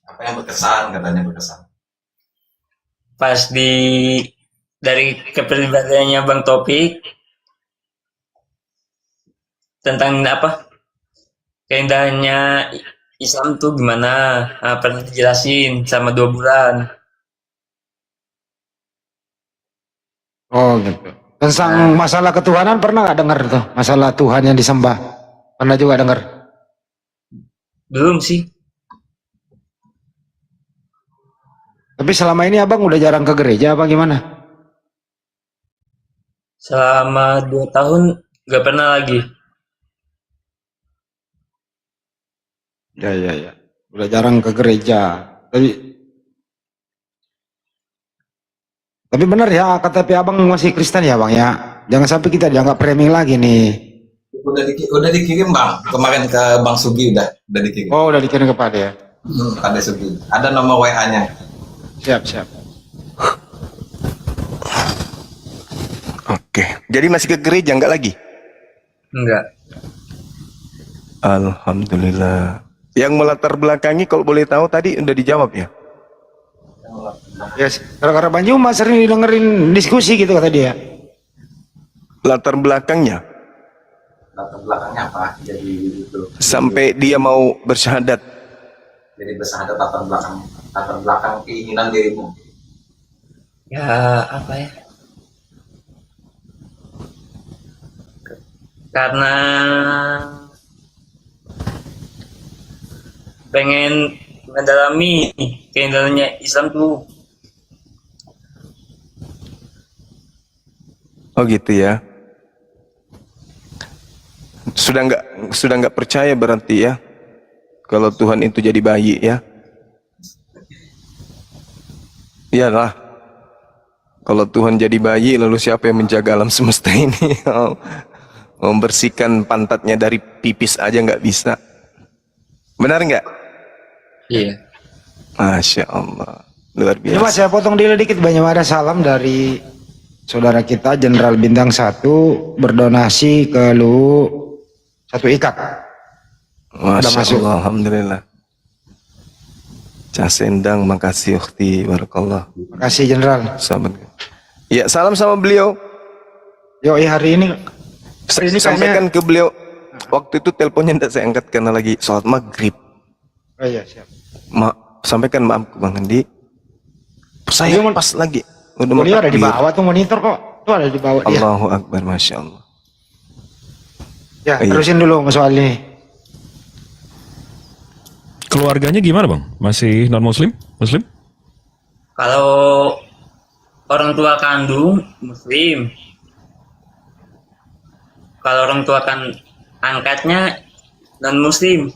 Apa yang berkesan, katanya berkesan. pas dari kepribadiannya Bang Topik tentang keindahannya Islam tuh gimana, pernah dijelasin sama 2 bulan. Oh, gitu. Tentang masalah ketuhanan pernah nggak dengar tuh? Masalah Tuhan yang disembah. Pernah juga dengar? Belum sih. Tapi selama ini Abang udah jarang ke gereja apa gimana? Selama 2 tahun nggak pernah lagi. Ya. Udah jarang ke gereja. Tapi benar ya KTP Abang masih Kristen ya, Bang ya. Jangan sampai kita dianggap framing lagi nih. Udah dikirim, Bang. Kemarin ke Bang Sugi udah dikirim. Oh, udah dikirim kepada ya. Ada Sugi. Ada nomor WA-nya. Siap. Oke. Jadi masih ke gereja enggak lagi? Enggak. Alhamdulillah. Yang melatar belakangi kalau boleh tahu tadi udah dijawab ya? Yes. Gara-gara Banyuma sering dengerin diskusi gitu kata dia. Latar belakangnya? Latar belakangnya apa? Jadi itu. Sampai dia mau bersyahadat. Jadi bersahadat latar belakang keinginan dirimu. Ya karena pengen mendalami keindahannya Islam tuh. Oh gitu ya. Sudah nggak percaya berarti ya kalau Tuhan itu jadi bayi ya? Iyalah. Kalau Tuhan jadi bayi lalu siapa yang menjaga alam semesta ini? Membersihkan pantatnya dari pipis aja nggak bisa. Benar nggak? Iya. Masya Allah. Luar Ini Mas, biasa. saya potong dulu dikit, banyak ada salam dari saudara kita Jenderal Bintang 1 berdonasi ke lu 1 ikat. Masya masuk. Allah. Alhamdulillah. Cah Sendang, makasih Ukhti. Barakallah. Makasih Jenderal. Sahabat. Ya, salam sama beliau. Yoi, hari ini Sampaikan ke beliau. Waktu itu teleponnya tidak saya angkat karena lagi sholat maghrib. Oh iya, siap. Sampaikan maaf ke Bang Andi. Saya pas lagi. Udah mau Beliau ada di takbir. bawah tuh monitor kok. Tuh ada di bawah dia. Allahu Akbar, Masya Allah. Ya, Iya. terusin dulu soal ini. Keluarganya gimana bang? Masih non muslim? Muslim? Kalau orang tua kandung muslim, kalau orang tua angkatnya non muslim.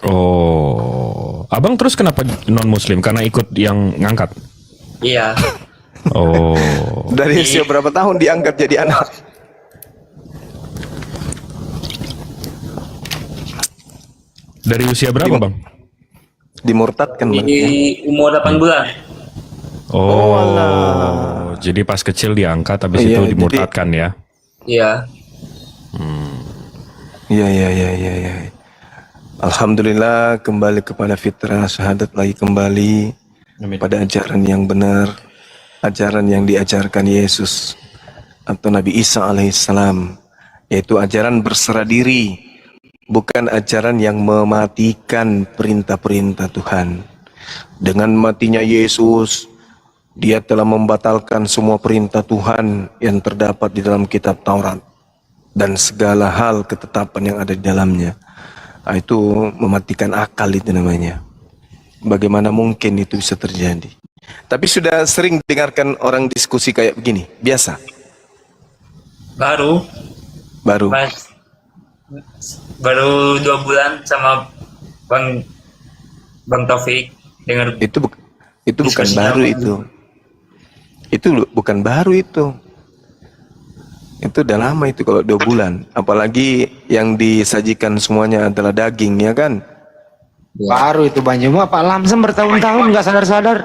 Oh, abang terus kenapa non muslim? Karena ikut yang ngangkat? Iya. Oh. Dari usia berapa tahun diangkat jadi anak? Dari usia berapa bang? Dimurtadkan Di berarti. umur 8 bulan. Oh, jadi pas kecil diangkat, habis Iya, itu jadi- dimurtadkan ya? Iya. Iya, iya, iya, iya, iya. Alhamdulillah kembali kepada fitrah syahadat lagi kembali pada ajaran yang benar, ajaran yang diajarkan Yesus atau Nabi Isa alaihissalam, yaitu ajaran berserah diri, bukan ajaran yang mematikan perintah-perintah Tuhan. Dengan matinya Yesus, dia telah membatalkan semua perintah Tuhan yang terdapat di dalam kitab Taurat dan segala hal ketetapan yang ada di dalamnya. Nah, itu mematikan akal itu namanya. Bagaimana mungkin itu bisa terjadi? Tapi sudah sering dengarkan orang diskusi kayak begini, biasa. Baru Baru. baru 2 bulan sama Bang Taufik dengar Itu bukan diskusi baru apa? itu. Bukan baru itu. Itu udah lama itu kalau 2 bulan. Apalagi yang disajikan semuanya adalah daging, ya kan? Baru itu Banjuma, Pak Lamsem bertahun-tahun nggak sadar-sadar.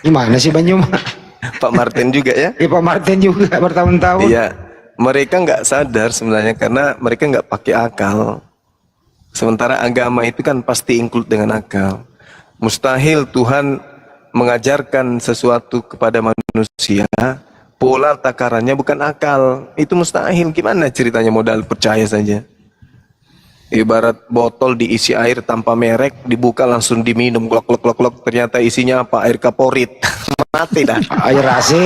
Gimana sih Banjuma? Pak Martin juga ya? Iya, Pak Martin juga bertahun-tahun. Iya, mereka nggak sadar sebenarnya karena mereka nggak pakai akal. Sementara agama itu kan pasti include dengan akal. Mustahil Tuhan mengajarkan sesuatu kepada manusia, pola takarannya bukan akal. Itu mustahil. Gimana ceritanya modal percaya saja? Ibarat botol diisi air tanpa merek, dibuka langsung diminum, glok glok glok glok, ternyata isinya apa? Air kaporit. Mati dah. Air AC.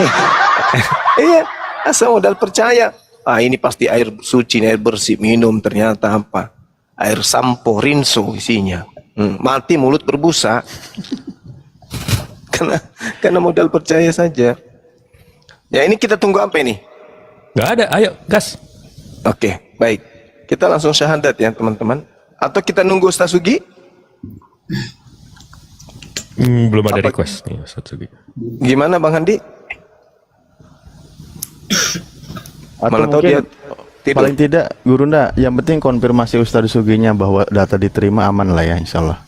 Iya, asal modal percaya. Ah, ini pasti air suci, air bersih, minum ternyata apa? Air sampo, rinso isinya. Mati mulut berbusa. karena modal percaya saja. Ya, ini kita tunggu apa ini? Gak ada, ayo gas. Oke, baik. Kita langsung syahadat ya teman-teman. Atau kita nunggu Ustaz Sugi? Belum ada request nih Ustaz Sugi. Gimana Bang Handi? Atau Malah tahu dia mungkin tidur. paling tidak Gurunda, yang penting konfirmasi Ustadz Suginya bahwa data diterima aman lah ya, insya Allah.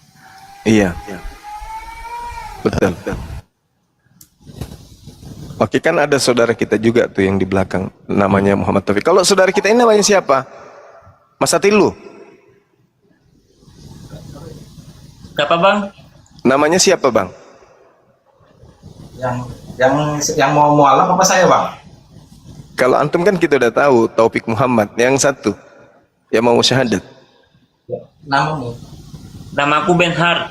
Iya. Betul. Oke, kan ada saudara kita juga tuh yang di belakang, namanya Muhammad Taufik. Kalau saudara kita ini namanya siapa? Mas Atilu. Siapa Bang? Namanya siapa Bang? Yang mau mualaf apa saya Bang? Kalau antum kan kita udah tahu Taufik Muhammad. Yang satu yang mau syahadat. Namamu? Nama aku Benhar.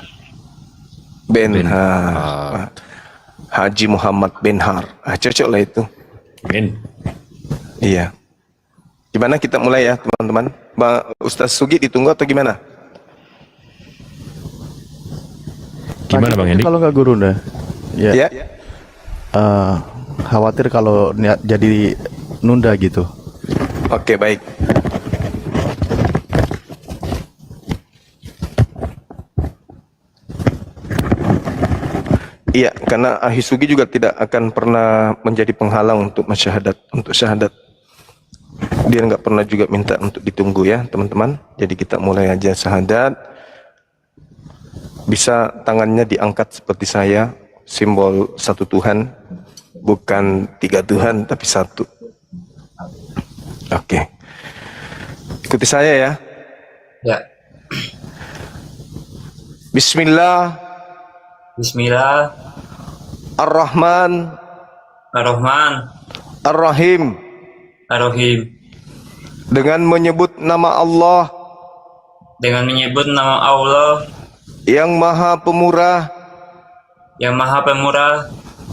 Benhar. Haji Muhammad Benhar. Ah, cocok lah itu. Ben. Iya. Gimana kita mulai ya teman-teman? Ustaz Sugi ditunggu atau gimana? Gimana Bang Hendi? Kalau nggak Gurunda, Ya. khawatir kalau niat jadi nunda gitu. Oke, baik. Iya, karena ahli sugi juga tidak akan pernah menjadi penghalang untuk syahadat. Dia nggak pernah juga minta untuk ditunggu ya teman-teman. Jadi kita mulai aja syahadat. Bisa tangannya diangkat seperti saya, simbol satu Tuhan, bukan tiga Tuhan tapi satu. Oke. Ikuti saya ya. Ya. Bismillah. Bismillah. Ar-Rahman. Ar-Rahman. Ar-Rahim. Ar-Rahim. Dengan menyebut nama Allah. Dengan menyebut nama Allah. Yang Maha Pemurah. Yang Maha Pemurah.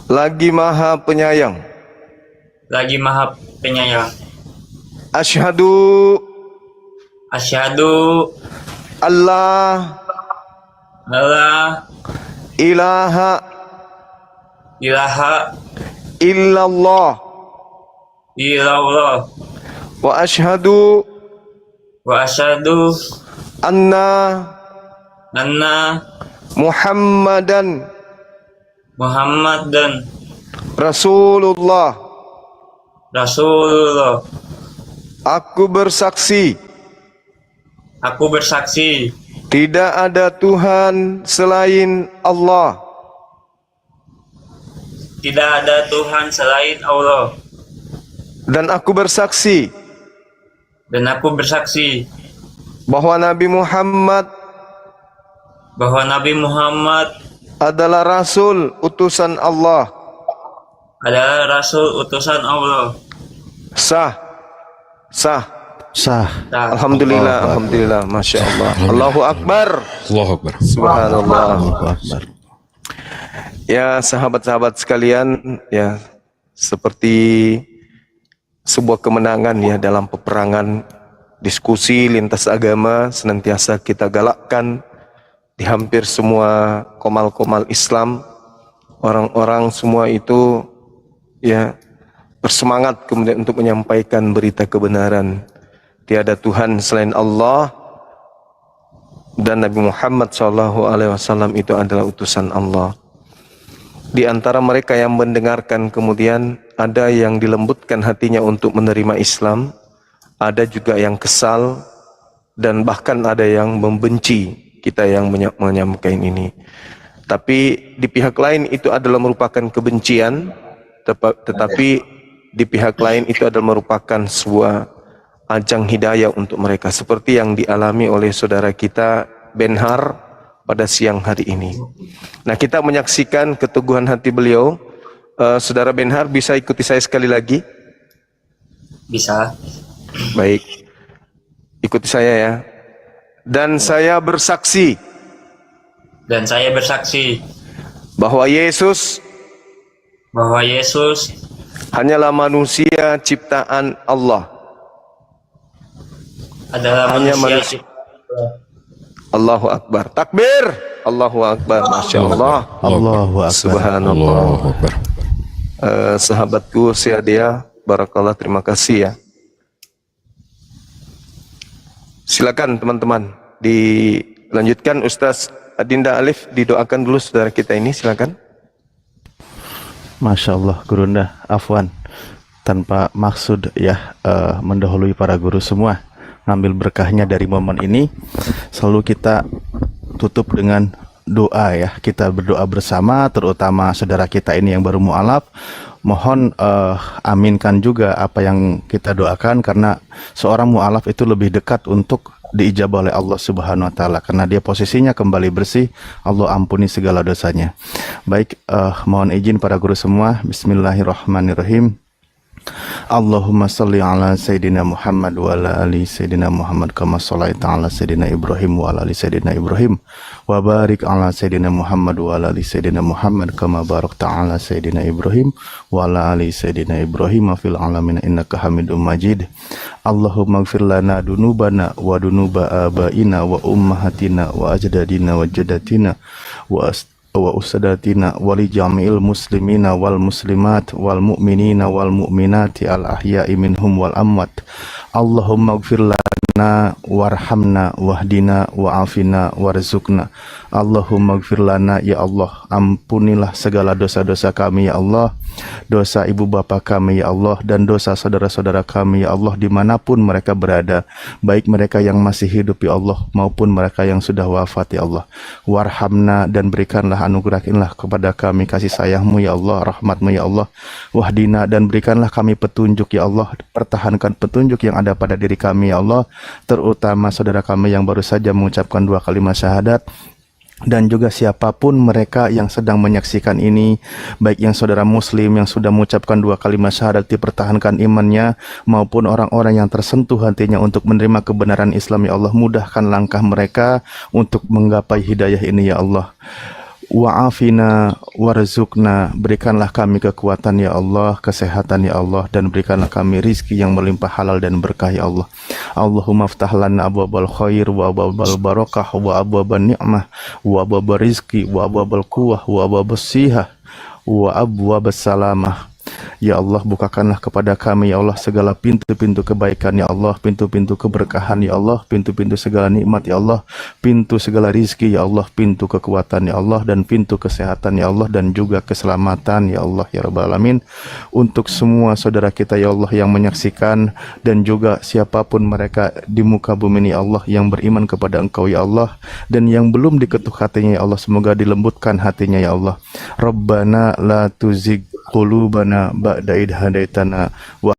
Lagi Maha Penyayang. Lagi Maha Penyayang. Asyhadu. Asyhadu. Allah. Allah. Ilaha. Ilaha. Illallah. Illallah. Wa asyhadu. Wa asyhadu. Anna. Muhammadan. Muhammadan. Rasulullah. Rasulullah. Aku bersaksi. Aku bersaksi. Tidak ada Tuhan selain Allah. Tidak ada Tuhan selain Allah. Dan aku bersaksi. Dan aku bersaksi. Bahwa Nabi Muhammad. Bahwa Nabi Muhammad. Adalah Rasul utusan Allah. Adalah Rasul utusan Allah. Sah. Sah. Sah. Alhamdulillah, alhamdulillah, masya Allah. Allahu Akbar. Allahu Akbar. Subhanallah. Allahu Akbar. Ya sahabat-sahabat sekalian, ya seperti sebuah kemenangan ya dalam peperangan, diskusi lintas agama senantiasa kita galakkan di hampir semua komal-komal Islam. Orang-orang semua itu ya bersemangat kemudian untuk menyampaikan berita kebenaran. Tiada Tuhan selain Allah dan Nabi Muhammad SAW itu adalah utusan Allah. Di antara mereka yang mendengarkan kemudian ada yang dilembutkan hatinya untuk menerima Islam, ada juga yang kesal dan bahkan ada yang membenci kita yang menyampaikan ini. Tapi di pihak lain itu adalah merupakan kebencian, tetapi di pihak lain itu adalah merupakan sebuah ajang hidayah untuk mereka, seperti yang dialami oleh saudara kita Benhar pada siang hari ini. Nah, kita menyaksikan keteguhan hati beliau. Saudara Benhar bisa ikuti saya sekali lagi? Bisa. Baik, ikuti saya ya. Dan saya bersaksi. Dan saya bersaksi. Bahwa Yesus. Bahwa Yesus. Hanyalah manusia ciptaan Allah. Adalah hanya manusia. Allahu Akbar. Takbir. Allahu Akbar. Masya Allah. Allahu Akbar. Subhanallah. Allahu Akbar. Sahabatku Siadia, barakallah, terima kasih ya. Silakan teman-teman dilanjutkan. Ustaz Adinda Alif didoakan dulu saudara kita ini, silakan. Masya Allah, Gurunda, afwan, tanpa maksud ya mendahului para guru semua, ngambil berkahnya dari momen ini. Selalu kita tutup dengan doa ya, kita berdoa bersama, terutama saudara kita ini yang baru mu'alaf. Mohon aminkan juga apa yang kita doakan, karena seorang mu'alaf itu lebih dekat untuk diijabah oleh Allah Subhanahu wa taala, karena dia posisinya kembali bersih, Allah ampuni segala dosanya. Baik, mohon izin para guru semua. Bismillahirrahmanirrahim. Allahumma salli ala Sayyidina Muhammad wa ala ali Sayyidina Muhammad kama sallaita ala Sayyidina Ibrahim wa ala ali Sayyidina Ibrahim wa barik ala Sayyidina Muhammad wa ala ali Sayyidina Muhammad kama barakta ala Sayyidina Ibrahim wa ala ali Sayyidina Ibrahim fil alamin innaka Hamidum Majid. Allahumma ighfir lana dunubana wa dunuba abaina wa ummahatina wa ajdadina wa jaddatina wa usadatina wa li jami'il muslimina wal muslimat wal mu'minina wal mu'minati al ahya'i minhum wal amwat. Allahumma ighfir lana lana warhamna wahdina wa'afina warzukna. Allahumma gfir lana, ya Allah, ampunilah segala dosa-dosa kami ya Allah, dosa ibu bapa kami ya Allah, dan dosa saudara-saudara kami ya Allah, dimanapun mereka berada, baik mereka yang masih hidup ya Allah maupun mereka yang sudah wafat ya Allah. Warhamna, dan berikanlah, anugerahinlah kepada kami kasih sayangmu ya Allah, rahmatmu ya Allah. Wahdina, dan berikanlah kami petunjuk ya Allah, pertahankan petunjuk yang ada pada diri kami ya Allah, terutama saudara kami yang baru saja mengucapkan 2 kalimat syahadat, dan juga siapapun mereka yang sedang menyaksikan ini, baik yang saudara muslim yang sudah mengucapkan 2 kalimat syahadat dipertahankan imannya, maupun orang-orang yang tersentuh hatinya untuk menerima kebenaran Islam ya Allah, mudahkan langkah mereka untuk menggapai hidayah ini ya Allah. Wa'afina warzukna, berikanlah kami kekuatan ya Allah, kesehatan ya Allah, dan berikanlah kami rizki yang melimpah halal dan berkah ya Allah. Allahumma ftah lana abwabal khair wa abwabal barakah wa abwabal ni'mah wa abwabal rizki wa abwabal quwwah wa abwabal sihah wa abwabal salamah. Ya Allah, bukakanlah kepada kami ya Allah segala pintu-pintu kebaikan ya Allah, pintu-pintu keberkahan ya Allah, pintu-pintu segala nikmat ya Allah, pintu segala rizki ya Allah, pintu kekuatan ya Allah, dan pintu kesehatan ya Allah, dan juga keselamatan ya Allah ya Rabbal Alamin. Untuk semua saudara kita ya Allah yang menyaksikan, dan juga siapapun mereka di muka bumi ini ya Allah yang beriman kepada Engkau ya Allah, dan yang belum diketuk hatinya ya Allah, semoga dilembutkan hatinya ya Allah. Rabbana la tuzigh qulubana ba'da idh hadaitana wa